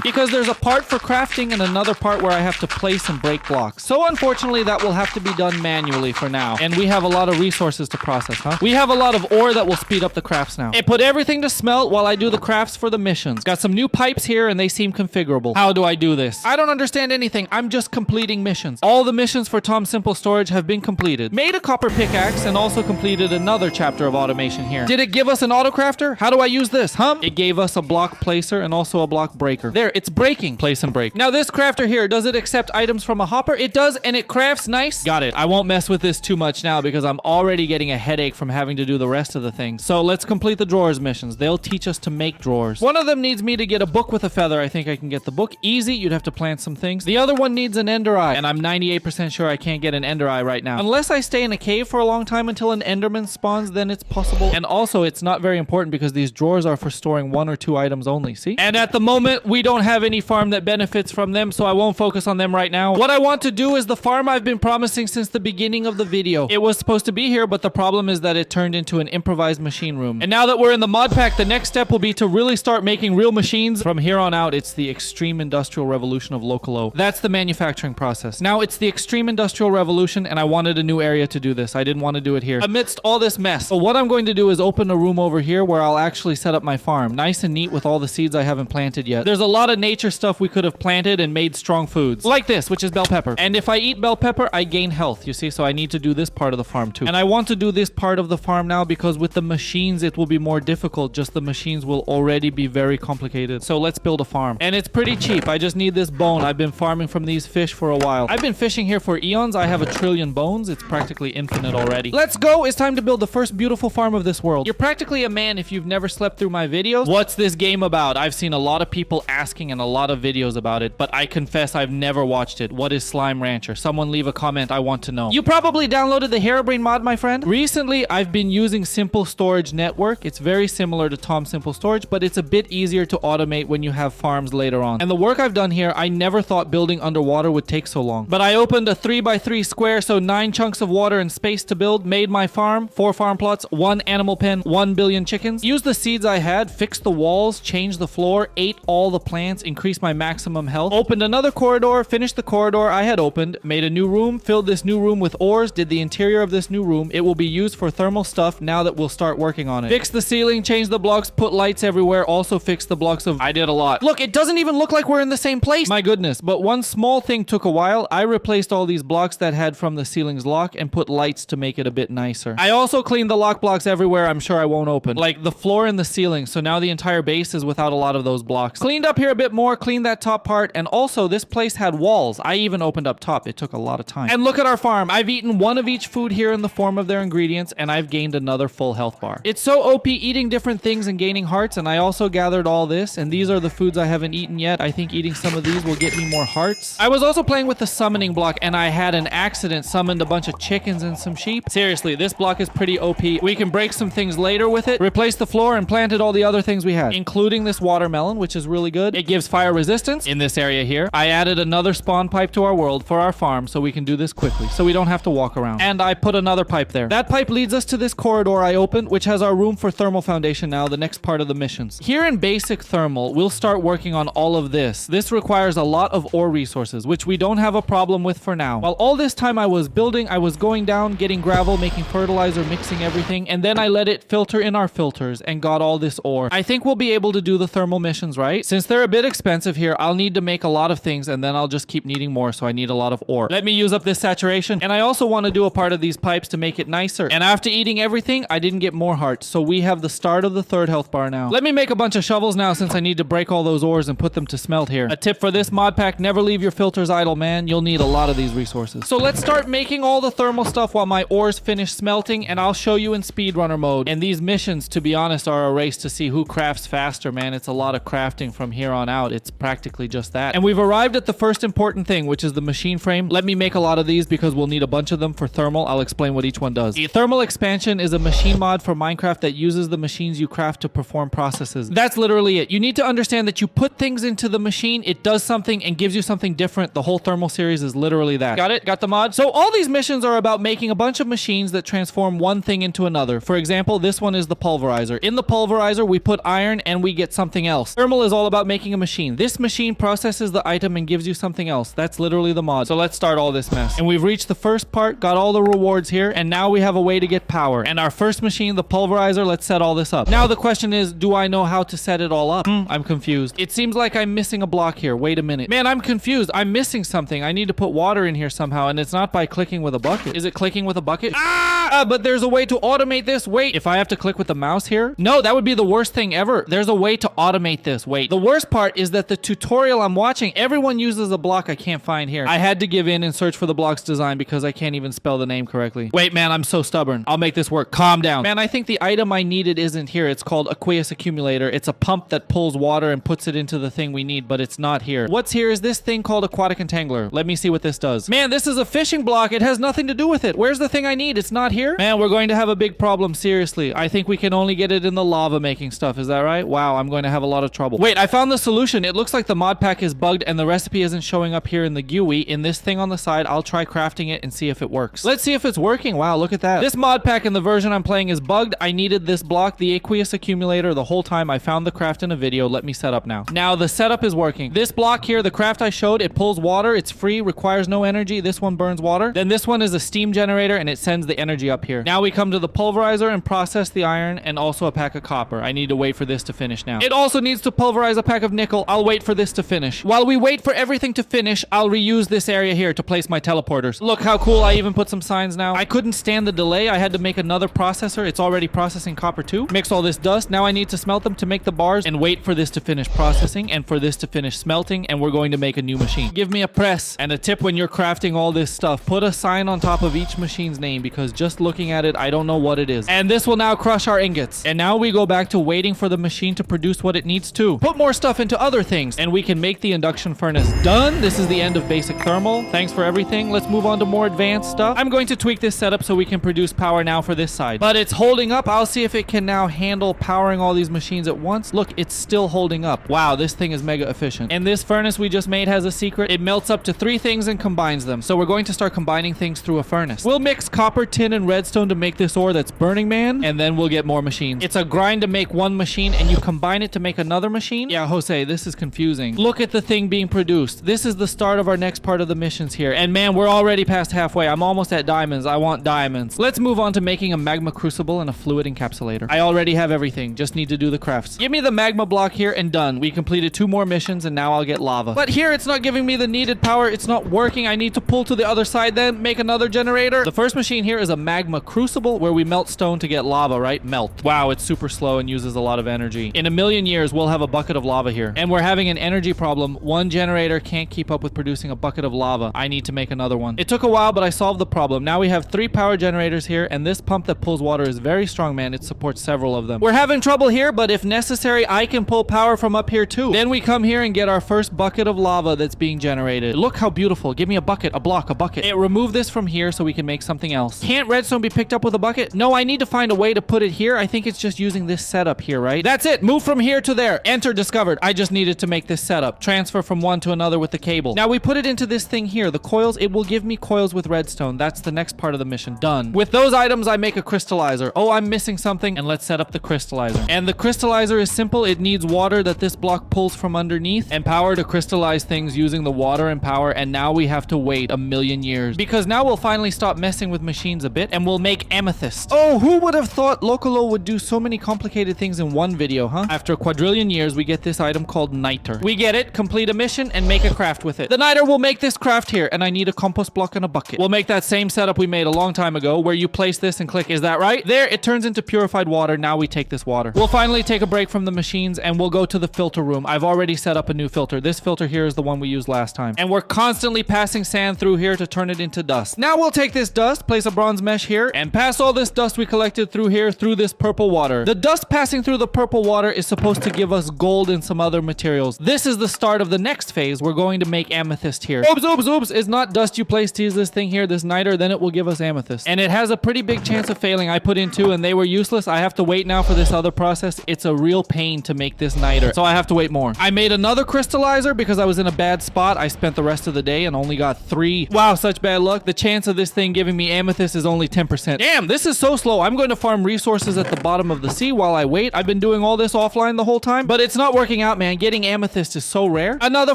because there's a part for crafting and another part where I have to place and break blocks. So unfortunately, that will have to be done manually for now. And we have a lot of resources to process, huh? We have a lot of ore that will speed up the crafts now. It put everything to smelt while I do the crafts for the missions. Got some new pipes here and they seem configurable. How do I do this? I don't understand anything. I'm just completing missions. All the missions for Tom Simple Storage have been completed. Made a copper pickaxe and also completed another chapter of automation here. Did it give us an auto crafter? How do I use this? It gave us a block placer and also a block breaker. There, it's breaking. Place and break. Now this crafter here, does it accept items from a hopper? It does, and it crafts nice. Got it. I won't mess with this too much now because I'm already getting a headache from having to do the rest of the things. So let's complete the drawers missions. They'll teach us to make drawers. One of them needs me to get a book with a feather. I think I can get the book. Easy. You'd have to plant some things. The other one needs an ender eye, and I'm 98% sure I can't get an ender eye right now. Unless I stay in a cave for a long time until an enderman spawns, then it's possible. And also, it's not very important because these drawers are for storing 1 or 2 items only, see? And at the moment, we don't have any farm that benefits from them, so I won't focus on them right now. What I want to do is the farm I've been promising since the beginning of the video. It was supposed to be here, but the problem is that it turned into an improvised machine room. And now that we're in the mod pack, the next step will be to really start making real machines. From here on out, it's the extreme industrial revolution of Lokolow. That's the manufacturing process. Now it's the extreme industrial revolution, and I wanted a new area to do this. I didn't want to do it here. Amidst all this mess. So what I'm going to do is open a room over here where I'll actually set up my farm. Nice and neat with all the seeds I haven't planted yet. There's a lot of nature stuff we could have planted and made strong foods. Like this, which is bell pepper. And if I eat bell pepper, I gain health, you see? So I need to do this part of the farm too. And I want to do this part of the farm now because with the machines, it will be more difficult. Just the machines will already be very complicated. So let's build a farm. And it's pretty cheap. I just need this bone. I've been farming from these fish for a while. I've been fishing here for eons. I have 1 trillion bones. It's practically infinite already. Let's go. It's time to build the first beautiful farm of this world. You're practically a man if you've never slept through my videos. What's this game about? I've seen a lot of people asking and a lot of videos about it, but I confess I've never watched it. What is Slime Rancher? Someone leave a comment. I want to know. You probably downloaded the Harebrained mod, my friend. Recently, I've been using Simple Storage Network. It's very similar to Tom Simple Storage, but it's a bit easier to automate when you have farms later on. And the work I've done here, I never thought building underwater would take so long. But I opened a 3x3 square, so 9 chunks of water and space to build, made my farm, 4 farm plots, 1 animal pen, 1 billion chickens, used the seeds I had, fixed the walls, changed the floor, ate all the plants, increased my maximum health, opened another corridor, finished the corridor I had opened, made a new room, filled this new room with ores, did the interior of this new room. It will be used for thermal stuff now that we'll start working on it. Fixed the ceiling, changed the blocks, put lights everywhere, also fixed the blocks of... I did a lot. Look, it doesn't even look like we're in the same place. My goodness. But one small thing took a while. I replaced all these blocks that had from the ceiling's lock and put lights to make it a bit nicer. I also cleaned the lock blocks everywhere I'm sure I won't open. Like the floor and the ceiling, so now the entire base is without a lot of those blocks. Cleaned up here a bit more, cleaned that top part, and also this place had walls. I even opened up top. It took a lot of time. And look at our farm. I've eaten one of each food here in the form of their ingredients, and I've gained another full health bar. It's so OP eating different things and gaining hearts, and I also gathered all this, and these are the foods I haven't eaten yet. I think eating some of these will get me more hearts. I was also playing with the summoning block, and I had an accident, summoned a bunch of chickens and some sheep. Seriously, this block is pretty OP. We can break some things later with it, replace the floor, and planted all the other things we had, including this watermelon, which is really good. It gives fire resistance in this area here. I added another spawn pipe to our world for our farm so we can do this quickly, so we don't have to walk around. And I put another pipe there. That pipe leads us to this corridor I opened, which has our room for thermal foundation now, the next part of the missions. Here in basic thermal, we'll start working on all of this. This requires a lot of ore resources, which we don't have a problem with for now. While all this time I was building, I was going down, getting gravel, making fertilizer, mixing everything, and then I let it filter in our filters and got all this ore. I think we'll be able to do the thermal missions, right? Since they're a bit expensive here, I'll need to make a lot of things, and then I'll just keep needing more, so I need a lot of ore. Let me use up this saturation, and I also want to do a part of these pipes to make it nicer. And after eating everything, I didn't get more hearts, so we have the start of the 3rd health bar now. Let me make a bunch of shovels now since I need to break all those ores and put them to smelt here. A tip for this mod pack, never leave your filters idle, man. You'll need a lot of these resources. So let's start making all the thermal stuff while my ores finish smelting, and I'll show you in speedrunner mode. And these missions, to be honest, are a race to see who crafts faster, man. It's a lot of crafting from here on out. It's practically just that. And we've arrived at the first important thing, which is the machine frame. Let me make a lot of these because we'll need a bunch of them for thermal. I'll explain what each one does. A thermal expansion is a machine mod for Minecraft that uses the machines you craft to perform processes. That's literally it. You need to understand that you put things into the machine, it does something and gives you something different. The whole thermal series is literally that. Got it? Got the mod? So all these missions are about making a bunch of machines that transform one thing into another. For example, this one is the pulverizer. In the pulverizer, we put iron and we get something else. Thermal is all about making a machine. This machine processes the item and gives you something else. That's literally the mod. So let's start all this mess. And we've reached the first part, got all the rewards here, and now we have a way to get power. And our first machine, the pulverizer, let's set all this up. Now the question is, do I know how to set it all up? I'm confused. It seems like I'm missing a block here. Wait a minute. Man, I'm confused. I'm missing something. I need to put water in here somehow, and it's not by clicking with a bucket. Is it clicking with a bucket? But there's a way to automate this. Wait, if I have to click with the mouse here? No, that would be the worst thing ever. There's a way to automate this. Wait, the worst part is that the tutorial I'm watching, everyone uses a block I can't find here. I had to give in and search for the block's design because I can't even spell the name correctly. Wait, man, I'm so stubborn. I'll make this work. Calm down. Man, I think the item I needed isn't here. It's called aqueous accumulator. It's a pump that pulls water and puts it into the thing we need, but it's not here. What's here is this thing called aquatic entangler. Let me see what this does. Man, this is a fishing block. It has nothing to do with it. Where's the thing I need? It's not here? Man, we're going to have a big problem, seriously. I think we can only get it in the lava making stuff. Is that right? Wow, I'm going to have a lot of trouble. Wait, I found the solution. It looks like the mod pack is bugged and the recipe isn't showing up here in the GUI. In this thing on the side, I'll try crafting it and see if it works. Let's see if it's working. Wow, look at that. This mod pack in the version I'm playing is bugged. I needed this block, the aqueous accumulator, the whole time. I found the craft in a video. Let me set up now. Now, the setup is working. This block here, the craft I showed, it pulls water. It's free, requires no energy. This one burns water. Then this one is a steam generator and it sends the energy up here. Now we come to the pulverizer and process the iron and also a pack of copper. I need to wait for this to finish now. It also needs to pulverize a pack of nickel. I'll wait for this to finish. While we wait for everything to finish, I'll reuse this area here to place my teleporters. Look how cool. I even put some signs now. I couldn't stand the delay. I had to make another processor. It's already processing copper too. Mix all this dust. Now I need to smelt them to make the bars and wait for this to finish processing and for this to finish smelting, and we're going to make a new machine. Give me a press. And a tip when you're crafting all this stuff, put a sign on top of each machine's name, because just looking at it, I don't know what it is. And this will now crush our ingots. And now we go back to waiting for the machine machine to produce what it needs to. Put more stuff into other things, and we can make the induction furnace. Done. This is the end of basic thermal. Thanks for everything. Let's move on to more advanced stuff. I'm going to tweak this setup so we can produce power now for this side. But it's holding up. I'll see if it can now handle powering all these machines at once. Look, it's still holding up. Wow, this thing is mega efficient. And this furnace we just made has a secret. It melts up to 3 things and combines them. So we're going to start combining things through a furnace. We'll mix copper, tin, and redstone to make this ore that's Burning Man, and then we'll get more machines. It's a grind to make one machine, and you combine it to make another machine? Yeah, Jose, this is confusing. Look at the thing being produced. This is the start of our next part of the missions here. And man, we're already past halfway. I'm almost at diamonds. I want diamonds. Let's move on to making a magma crucible and a fluid encapsulator. I already have everything. Just need to do the crafts. Give me the magma block here and done. We completed 2 more missions and now I'll get lava. But here it's not giving me the needed power. It's not working. I need to pull to the other side then, make another generator. The first machine here is a magma crucible where we melt stone to get lava, right? Melt. Wow, it's super slow and uses a lot of energy. In a million years, we'll have a bucket of lava here. And we're having an energy problem. One generator can't keep up with producing a bucket of lava. I need to make another one. It took a while, but I solved the problem. Now we have 3 power generators here, and this pump that pulls water is very strong, man. It supports several of them. We're having trouble here, but if necessary, I can pull power from up here too. Then we come here and get our first bucket of lava that's being generated. Look how beautiful. Give me a bucket, a block, a bucket. Remove this from here so we can make something else. Can't redstone be picked up with a bucket? No, I need to find a way to put it here. I think it's just using this setup here, right? That's it. Move from here to there. Enter discovered. I just needed to make this setup. Transfer from one to another with the cable. Now we put it into this thing here. The coils, it will give me coils with redstone. That's the next part of the mission. Done. With those items, I make a crystallizer. Oh, I'm missing something. And let's set up the crystallizer. And the crystallizer is simple. It needs water that this block pulls from underneath and power to crystallize things using the water and power. And now we have to wait a million years because now we'll finally stop messing with machines a bit and we'll make amethyst. Oh, who would have thought Lokolow would do so many complicated things in one video, huh? After a quadrillion years, we get this item called niter. We get it, complete a mission, and make a craft with it. The niter will make this craft here, and I need a compost block and a bucket. We'll make that same setup we made a long time ago where you place this and click, is that right? There, it turns into purified water. Now we take this water. We'll finally take a break from the machines and we'll go to the filter room. I've already set up a new filter. This filter here is the one we used last time. And we're constantly passing sand through here to turn it into dust. Now we'll take this dust, place a bronze mesh here, and pass all this dust we collected through here through this purple water. The dust passing through the purple water is supposed to give us gold and some other materials. This is the start of the next phase. We're going to make amethyst here. Oops, oops, oops. It's not dust you place to use this thing here, this niter, then it will give us amethyst. And it has a pretty big chance of failing. I put in 2 and they were useless. I have to wait now for this other process. It's a real pain to make this niter, so I have to wait more. I made another crystallizer because I was in a bad spot. I spent the rest of the day and only got 3. Wow, such bad luck. The chance of this thing giving me amethyst is only 10%. Damn, this is so slow. I'm going to farm resources at the bottom of the sea while I wait. I've been doing all this offline the whole time, but it's not working out, man. Getting amethyst is so rare. Another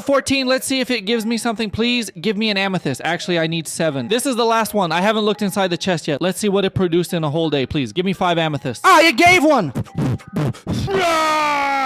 14. Let's see if it gives me something. Please give me an amethyst. Actually, I need 7. This is the last one. I haven't looked inside the chest yet. Let's see what it produced in a whole day. Please give me 5 amethysts. Ah, it gave one.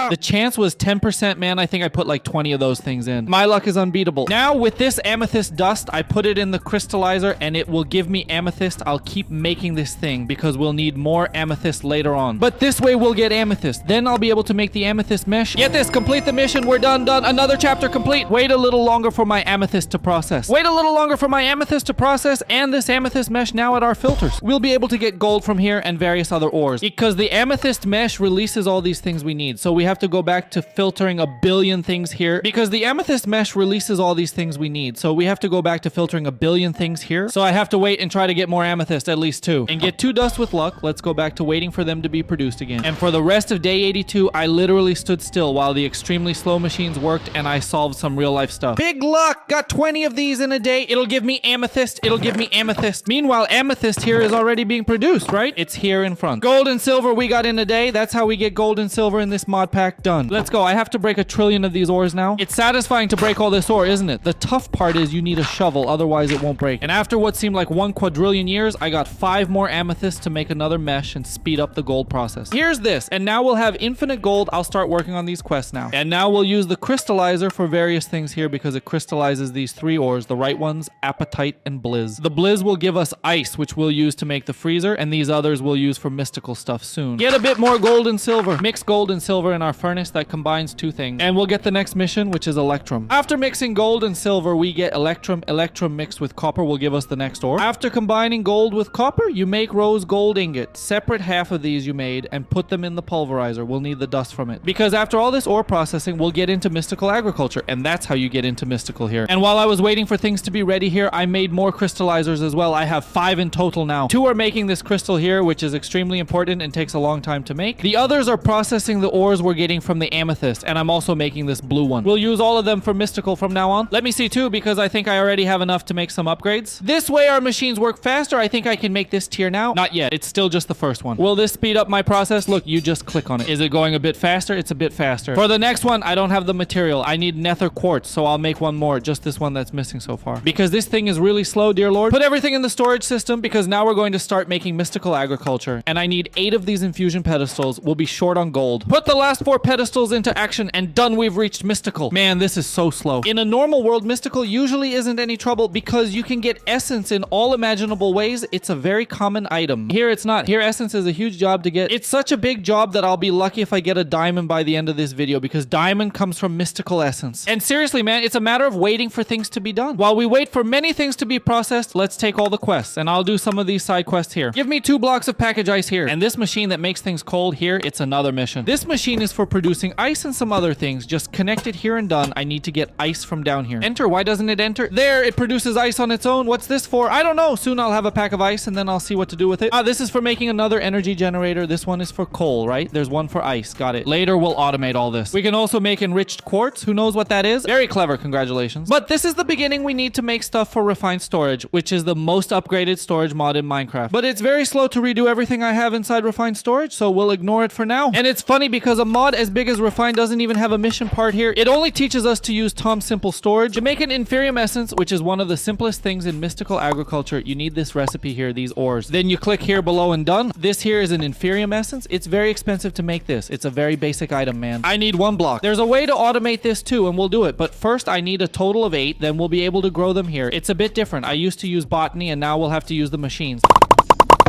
The chance was 10%, man. I think I put like 20 of those things in. My luck is unbeatable. Now with this amethyst dust, I put it in the crystallizer and it will give me amethyst. I'll keep making this thing because we'll need more amethyst later on. But this way we'll get amethyst. Then I'll be able to make the amethyst mesh. Get this, complete the mission. We're done. Another chapter complete. Wait a little longer for my amethyst to process. Wait a little longer for my amethyst to process and this amethyst mesh now at our filters. We'll be able to get gold from here and various other ores because the amethyst mesh releases all these things we need. So we have to go back to filtering a billion things here because the amethyst mesh releases all these things we need. So we have to go back to filtering a billion things here. So I have to wait and try to get more amethyst, at least 2. And get 2 dust with luck. Let's go back to waiting for them to be produced again. And for the rest of day 82, I literally stood still while the extremely slow machines worked and I solved some real life stuff. Big luck! Got 20 of these in a day. It'll give me amethyst. It'll give me amethyst. Meanwhile, amethyst here is already being produced, right? It's here in front. Gold and silver we got in a day. That's how we get gold and silver in this mod pack. Done. Let's go. I have to break 1 trillion of these ores now. It's satisfying to break all this ore, isn't it? The tough part is you need a shovel, otherwise it won't break. And after what seemed like 1 quadrillion years, I got 5 more amethysts to make another mesh and speed up the gold process. Here's this, and now we'll have infinite gold. I'll start working on these quests now. And now we'll use the crystallizer for various things here because it crystallizes these 3 ores, the right ones, apatite and blizz. The blizz will give us ice, which we'll use to make the freezer, and these others we'll use for mystical stuff soon. Get a bit more gold and silver. Mix gold and silver in our furnace that combines two things. And we'll get the next mission, which is electrum. After mixing gold and silver, we get electrum. Electrum mixed with copper will give us the next ore. After combining gold with copper, you make rose gold ingot. Separate half of these you made and put them in the pulverizer. We'll need the dust from it. Because after all this ore processing, we'll get into mystical agriculture. And that's how you get into mystical here. And while I was waiting for things to be ready here, I made more crystallizers as well. I have 5 in total now. 2 are making this crystal here, which is extremely important and takes a long time to make. The others are processing the ores we're getting from the amethyst. And I'm also making this blue one. We'll use all of them for mystical from now on. Let me see too, because I think I already have enough to make some upgrades. This way our machines work faster. I think I can make this tier now. Not yet. It's still just the first one. Will this speed up my process? Look, you just click on it. Is it going a bit faster? It's a bit faster. For the next one, I don't have the material. I need nether quartz, so I'll make one more. Just this one that's missing so far. Because this thing is really slow, dear lord. Put everything in the storage system, because now we're going to start making mystical agriculture. And I need 8 of these infusion pedestals. We'll be short on gold. Put the last 4 pedestals into action, and done, we've reached mystical. Man, this is so slow. In a normal world, mystical usually isn't any trouble because you can get essence in all imaginable ways. It's a very common item. Here it's not. Here essence is a huge job to get. It's such a big job that I'll be lucky if I get a diamond by the end of this video, because diamond comes from mystical essence. And seriously, man, it's a matter of waiting for things to be done. While we wait for many things to be processed, let's take all the quests, and I'll do some of these side quests here. Give me 2 blocks of package ice here. And this machine that makes things cold here, it's another mission. This machine is for producing ice and some other things. Just connect it here and done. I need to get ice from down here. Enter. Why doesn't it enter? There, it produces ice on its own. What's this for? I don't know. Soon I'll have a pack of ice and then I'll see what to do with it. This is for making another energy generator. This one is for coal, right? There's one for ice. Got it. Later we'll automate all this. We can also make enriched quartz. Who knows what that is? Very clever. Congratulations. But this is the beginning. We need to make stuff for refined storage, which is the most upgraded storage mod in Minecraft. But it's very slow to redo everything I have inside refined storage, so we'll ignore it for now. And it's funny because a mod as big as refined doesn't even have a mission part here. It only teaches us to use Tom's simple storage. To make an inferium essence, which is one of the simplest things in mystical agriculture, you need this recipe here, these ores. Then you click here below and done. This here is an inferium essence. It's very expensive to make this. It's a very basic item, man. I need 1 block. There's a way to automate this too, and we'll do it. But first I need a total of 8, then we'll be able to grow them here. It's a bit different. I used to use botany and now we'll have to use the machines.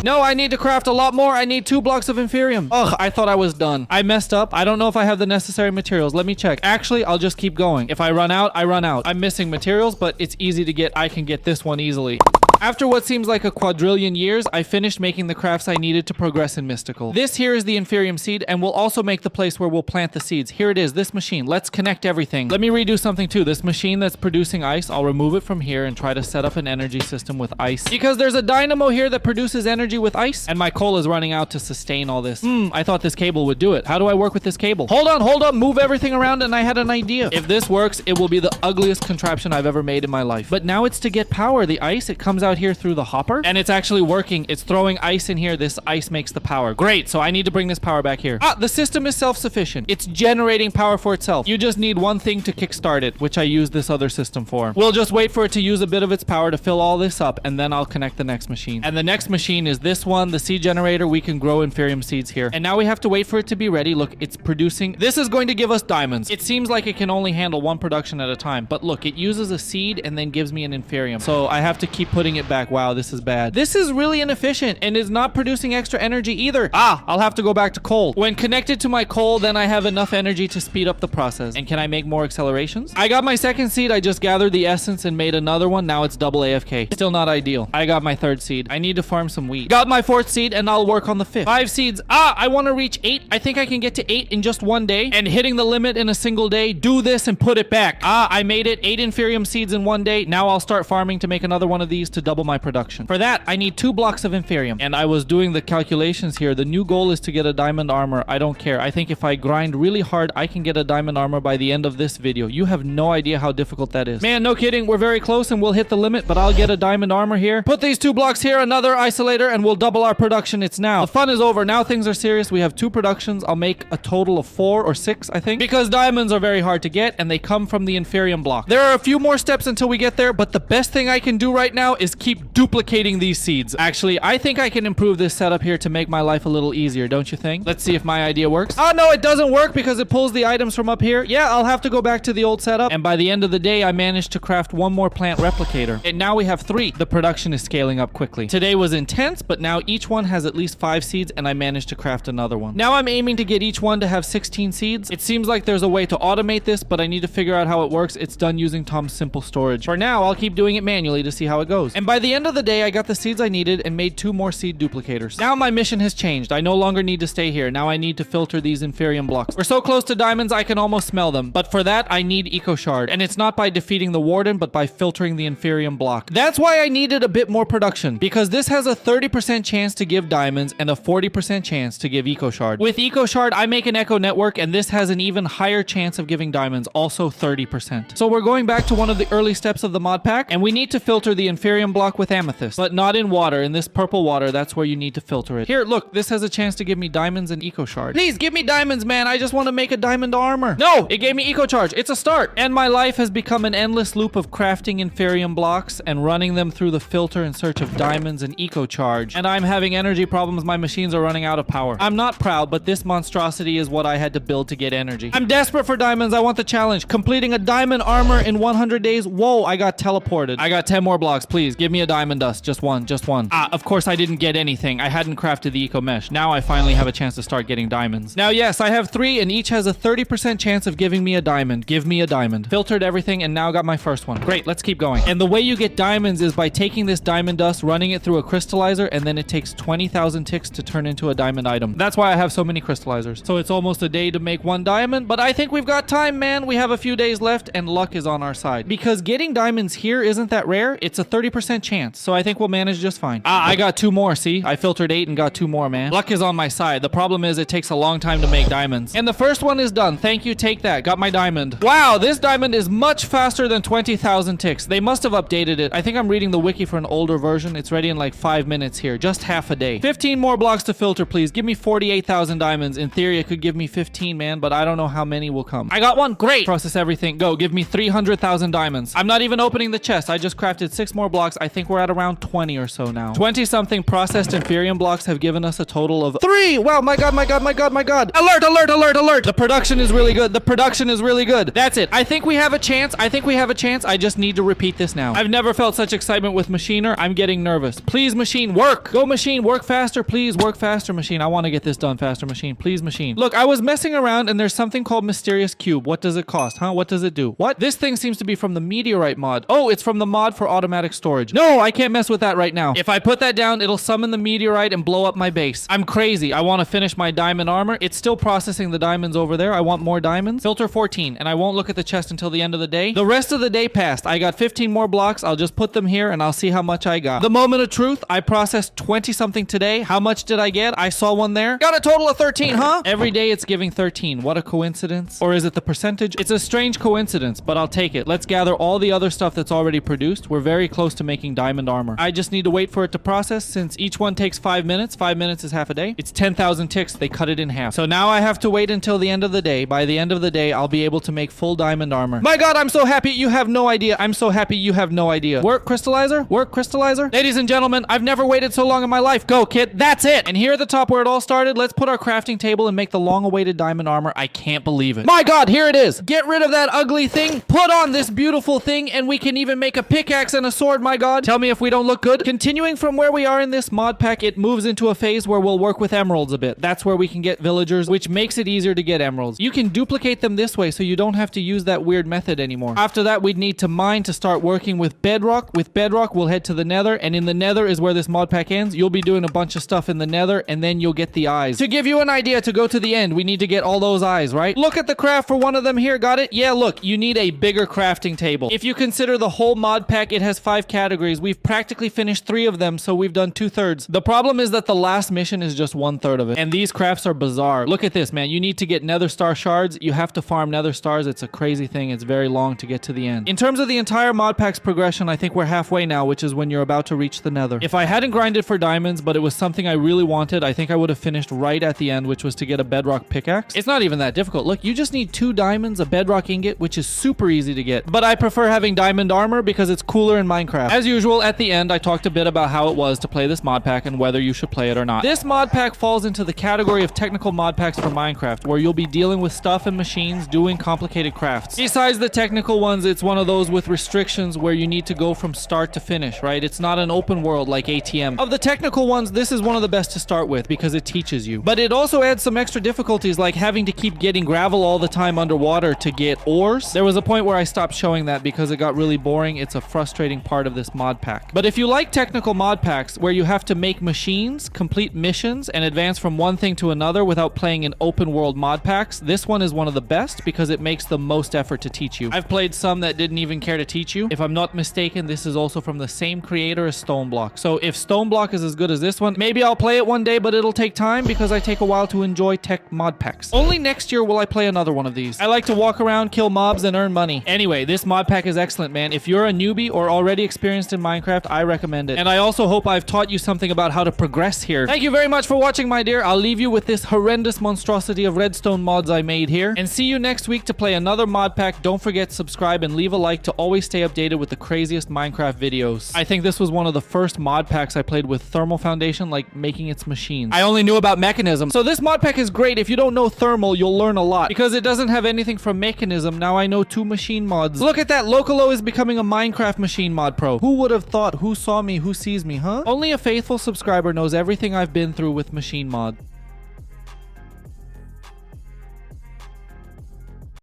No, I need to craft a lot more. I need 2 blocks of inferium. Ugh, I thought I was done. I messed up. I don't know if I have the necessary materials. Let me check. Actually, I'll just keep going. If I run out, I run out. I'm missing materials, but it's easy to get. I can get this one easily. After what seems like a quadrillion years, I finished making the crafts I needed to progress in mystical. This here is the inferium seed, and we'll also make the place where we'll plant the seeds. Here it is, this machine. Let's connect everything. Let me redo something too. This machine that's producing ice, I'll remove it from here and try to set up an energy system with ice. Because there's a dynamo here that produces energy with ice, and my coal is running out to sustain all this. I thought this cable would do it. How do I work with this cable? Hold on, move everything around, and I had an idea. If this works, it will be the ugliest contraption I've ever made in my life. But now it's to get power. The ice, it comes out here through the hopper, and it's actually working. It's throwing ice in here. This ice makes the power. Great, so I need to bring this power back here. The system is self-sufficient. It's generating power for itself. You just need one thing to kickstart it, which I use this other system for. We'll just wait for it to use a bit of its power to fill all this up, and then I'll connect the next machine. And the next machine is this one, the seed generator. We can grow inferium seeds here. And now we have to wait for it to be ready. Look, it's producing. This is going to give us diamonds. It seems like it can only handle 1 production at a time, but look, it uses a seed and then gives me an inferium. So I have to keep putting it back. Wow, this is bad. This is really inefficient and is not producing extra energy either. I'll have to go back to coal. When connected to my coal, then I have enough energy to speed up the process. And can I make more accelerations? I got my second seed. I just gathered the essence and made another one. Now it's double AFK. Still not ideal. I got my 3rd seed. I need to farm some wheat. Got my 4th seed and I'll work on the 5th. 5 seeds. I want to reach 8. I think I can get to 8 in just 1 day. And hitting the limit in a single day, do this and put it back. I made it. 8 inferium seeds in 1 day. Now I'll start farming to make another one of these to double my production. For that, I need 2 blocks of inferium. And I was doing the calculations here. The new goal is to get a diamond armor. I don't care. I think if I grind really hard, I can get a diamond armor by the end of this video. You have no idea how difficult that is. Man, no kidding. We're very close and we'll hit the limit, but I'll get a diamond armor here. Put these 2 blocks here, another isolator, and we'll double our production. It's now. The fun is over. Now things are serious. We have 2 productions. I'll make a total of 4 or 6, I think, because diamonds are very hard to get and they come from the inferium block. There are a few more steps until we get there, but the best thing I can do right now is keep duplicating these seeds. Actually, I think I can improve this setup here to make my life a little easier, don't you think? Let's see if my idea works. Oh, no, it doesn't work because it pulls the items from up here. Yeah, I'll have to go back to the old setup. And by the end of the day, I managed to craft one more plant replicator. And now we have 3. The production is scaling up quickly. Today was intense, but now each one has at least 5 seeds, and I managed to craft another one. Now I'm aiming to get each one to have 16 seeds. It seems like there's a way to automate this, but I need to figure out how it works. It's done using Tom's simple storage. For now, I'll keep doing it manually to see how it goes. And by the end of the day, I got the seeds I needed and made 2 more seed duplicators. Now my mission has changed. I no longer need to stay here. Now I need to filter these inferium blocks. We're so close to diamonds, I can almost smell them. But for that, I need eco shard. And it's not by defeating the warden, but by filtering the inferium block. That's why I needed a bit more production, because this has a 30% chance to give diamonds and a 40% chance to give eco shard. With eco shard, I make an echo network, and this has an even higher chance of giving diamonds, also 30%. So we're going back to one of the early steps of the mod pack, and we need to filter the inferium block with amethyst, but not in water. In this purple water, that's where you need to filter it. Here, look, this has a chance to give me diamonds and eco shard. Please give me diamonds, man. I just want to make a diamond armor. No, it gave me eco charge. It's a start. And my life has become an endless loop of crafting inferium blocks and running them through the filter in search of diamonds and eco charge. And I'm having energy problems. My machines are running out of power. I'm not proud, but this monstrosity is what I had to build to get energy. I'm desperate for diamonds. I want the challenge. Completing a diamond armor in 100 days. Whoa, I got teleported. I got 10 more blocks. Please give me a diamond dust. Just one, just one. Ah, of course I didn't get anything. I hadn't crafted the eco mesh. Now I finally have a chance to start getting diamonds. Now, yes, I have 3 and each has a 30% chance of giving me a diamond. Give me a diamond. Filtered everything and now got my first one. Great, let's keep going. And the way you get diamonds is by taking this diamond dust, running it through a crystallizer, and then it takes 20,000 ticks to turn into a diamond item. That's why I have so many crystallizers. So it's almost a day to make 1 diamond, but I think we've got time, man. We have a few days left and luck is on our side. Because getting diamonds here isn't that rare. It's a 30% chance. So I think we'll manage just fine. Ah, I got 2 more, see? I filtered 8 and got 2 more, man. Luck is on my side. The problem is it takes a long time to make diamonds. And the first one is done. Thank you, take that. Got my diamond. Wow, this diamond is much faster than 20,000 ticks. They must have updated it. I think I'm reading the wiki for an older version. It's ready in like 5 minutes here. Just half a day. 15 more blocks to filter, please. Give me 48,000 diamonds. In theory, it could give me 15, man, but I don't know how many will come. I got one. Great. Process everything. Go. Give me 300,000 diamonds. I'm not even opening the chest. I just crafted 6 more blocks. I think we're at around 20 or so now. 20-something processed inferium blocks have given us a total of 3. Wow, my god, my god, my god, my god. Alert, alert, alert, alert. The production is really good. The production is really good. That's it. I think we have a chance. I think we have a chance. I just need to repeat this now. I've never felt such excitement with Machiner. I'm getting nervous. Please, machine, work. Go, machine. Work faster. Please, work faster, machine. I want to get this done faster, machine. Please, machine. Look, I was messing around and there's something called Mysterious Cube. What does it cost, huh? What does it do? What? This thing seems to be from the Meteorite mod. Oh, it's from the mod for automatic storage. No, I can't mess with that right now. If I put that down, it'll summon the meteorite and blow up my base. I'm crazy. I want to finish my diamond armor. It's still processing the diamonds over there. I want more diamonds. Filter 14, and I won't look at the chest until the end of the day. The rest of the day passed. I got 15 more blocks. I'll just put them here and I'll see how much I got. The moment of truth, I processed 20 something today. How much did I get? I saw one there. Got a total of 13, huh? Every day it's giving 13. What a coincidence. Or is it the percentage? It's a strange coincidence, but I'll take it. Let's gather all the other stuff that's already produced. We're very close to making diamond armor. I just need to wait for it to process since each one takes 5 minutes. 5 minutes is half a day. It's 10,000 ticks. They cut it in half. So now I have to wait until the end of the day. By the end of the day, I'll be able to make full diamond armor. My god, I'm so happy. You have no idea. I'm so happy you have no idea. Work crystallizer? Work crystallizer? Ladies and gentlemen, I've never waited so long in my life. Go, kid. That's it. And here at the top where it all started, let's put our crafting table and make the long-awaited diamond armor. I can't believe it. My god, here it is. Get rid of that ugly thing. Put on this beautiful thing, and we can even make a pickaxe and a sword, my god. Tell me if we don't look good. Continuing from where we are in this mod pack, it moves into a phase where we'll work with emeralds a bit. That's where we can get villagers, which makes it easier to get emeralds. You can duplicate them this way so you don't have to use that weird method anymore. After that, we'd need to mine to start working with bedrock. With bedrock, we'll head to the nether, and in the nether is where this mod pack ends. You'll be doing a bunch of stuff in the nether, and then you'll get the eyes. To give you an idea to go to the end, we need to get all those eyes, right? Look at the craft for one of them here. Got it? Yeah, look, you need a bigger crafting table. If you consider the whole mod pack, it has 5 categories. We've practically finished 3 of them, so we've done 2/3. The problem is that the last mission is just 1/3 of it, and these crafts are bizarre. Look at this, man. You need to get nether star shards. You have to farm nether stars. It's a crazy thing. It's very long to get to the end. In terms of the entire mod pack's progression, I think we're halfway now, which is when you're about to reach the nether. If I hadn't grinded for diamonds, but it was something I really wanted, I think I would have finished right at the end, which was to get a bedrock pickaxe. It's not even that difficult. Look, you just need 2 diamonds, a bedrock ingot, which is super easy to get. But I prefer having diamond armor because it's cooler in Minecraft. As As usual, at the end, I talked a bit about how it was to play this mod pack and whether you should play it or not. This mod pack falls into the category of technical mod packs for Minecraft, where you'll be dealing with stuff and machines doing complicated crafts. Besides the technical ones, it's one of those with restrictions where you need to go from start to finish, right? It's not an open world like ATM. Of the technical ones, this is one of the best to start with because it teaches you. But it also adds some extra difficulties, like having to keep getting gravel all the time underwater to get ores. There was a point where I stopped showing that because it got really boring. It's a frustrating part of this mod pack. But if you like technical mod packs where you have to make machines, complete missions, and advance from one thing to another without playing in open world mod packs, this one is one of the best because it makes the most effort to teach you. I've played some that didn't even care to teach you. If I'm not mistaken, this is also from the same creator as Stoneblock. So if Stoneblock is as good as this one, maybe I'll play it one day, but it'll take time because I take a while to enjoy tech mod packs. Only next year will I play another one of these. I like to walk around, kill mobs, and earn money. Anyway, this mod pack is excellent, man. If you're a newbie or already experienced in Minecraft, I recommend it. And I also hope I've taught you something about how to progress here. Thank you very much for watching, my dear. I'll leave you with this horrendous monstrosity of redstone mods I made here. And see you next week to play another mod pack. Don't forget to subscribe and leave a like to always stay updated with the craziest Minecraft videos. I think this was one of the first mod packs I played with thermal foundation, like making its machines. I only knew about mechanism. So this mod pack is great. If you don't know thermal, you'll learn a lot. Because it doesn't have anything from mechanism, now I know 2 machine mods. Look at that, Lokolow is becoming a Minecraft machine mod pro. Who would have thought? Who saw me? Who sees me, huh? Only a faithful subscriber knows everything I've been through with machine mod.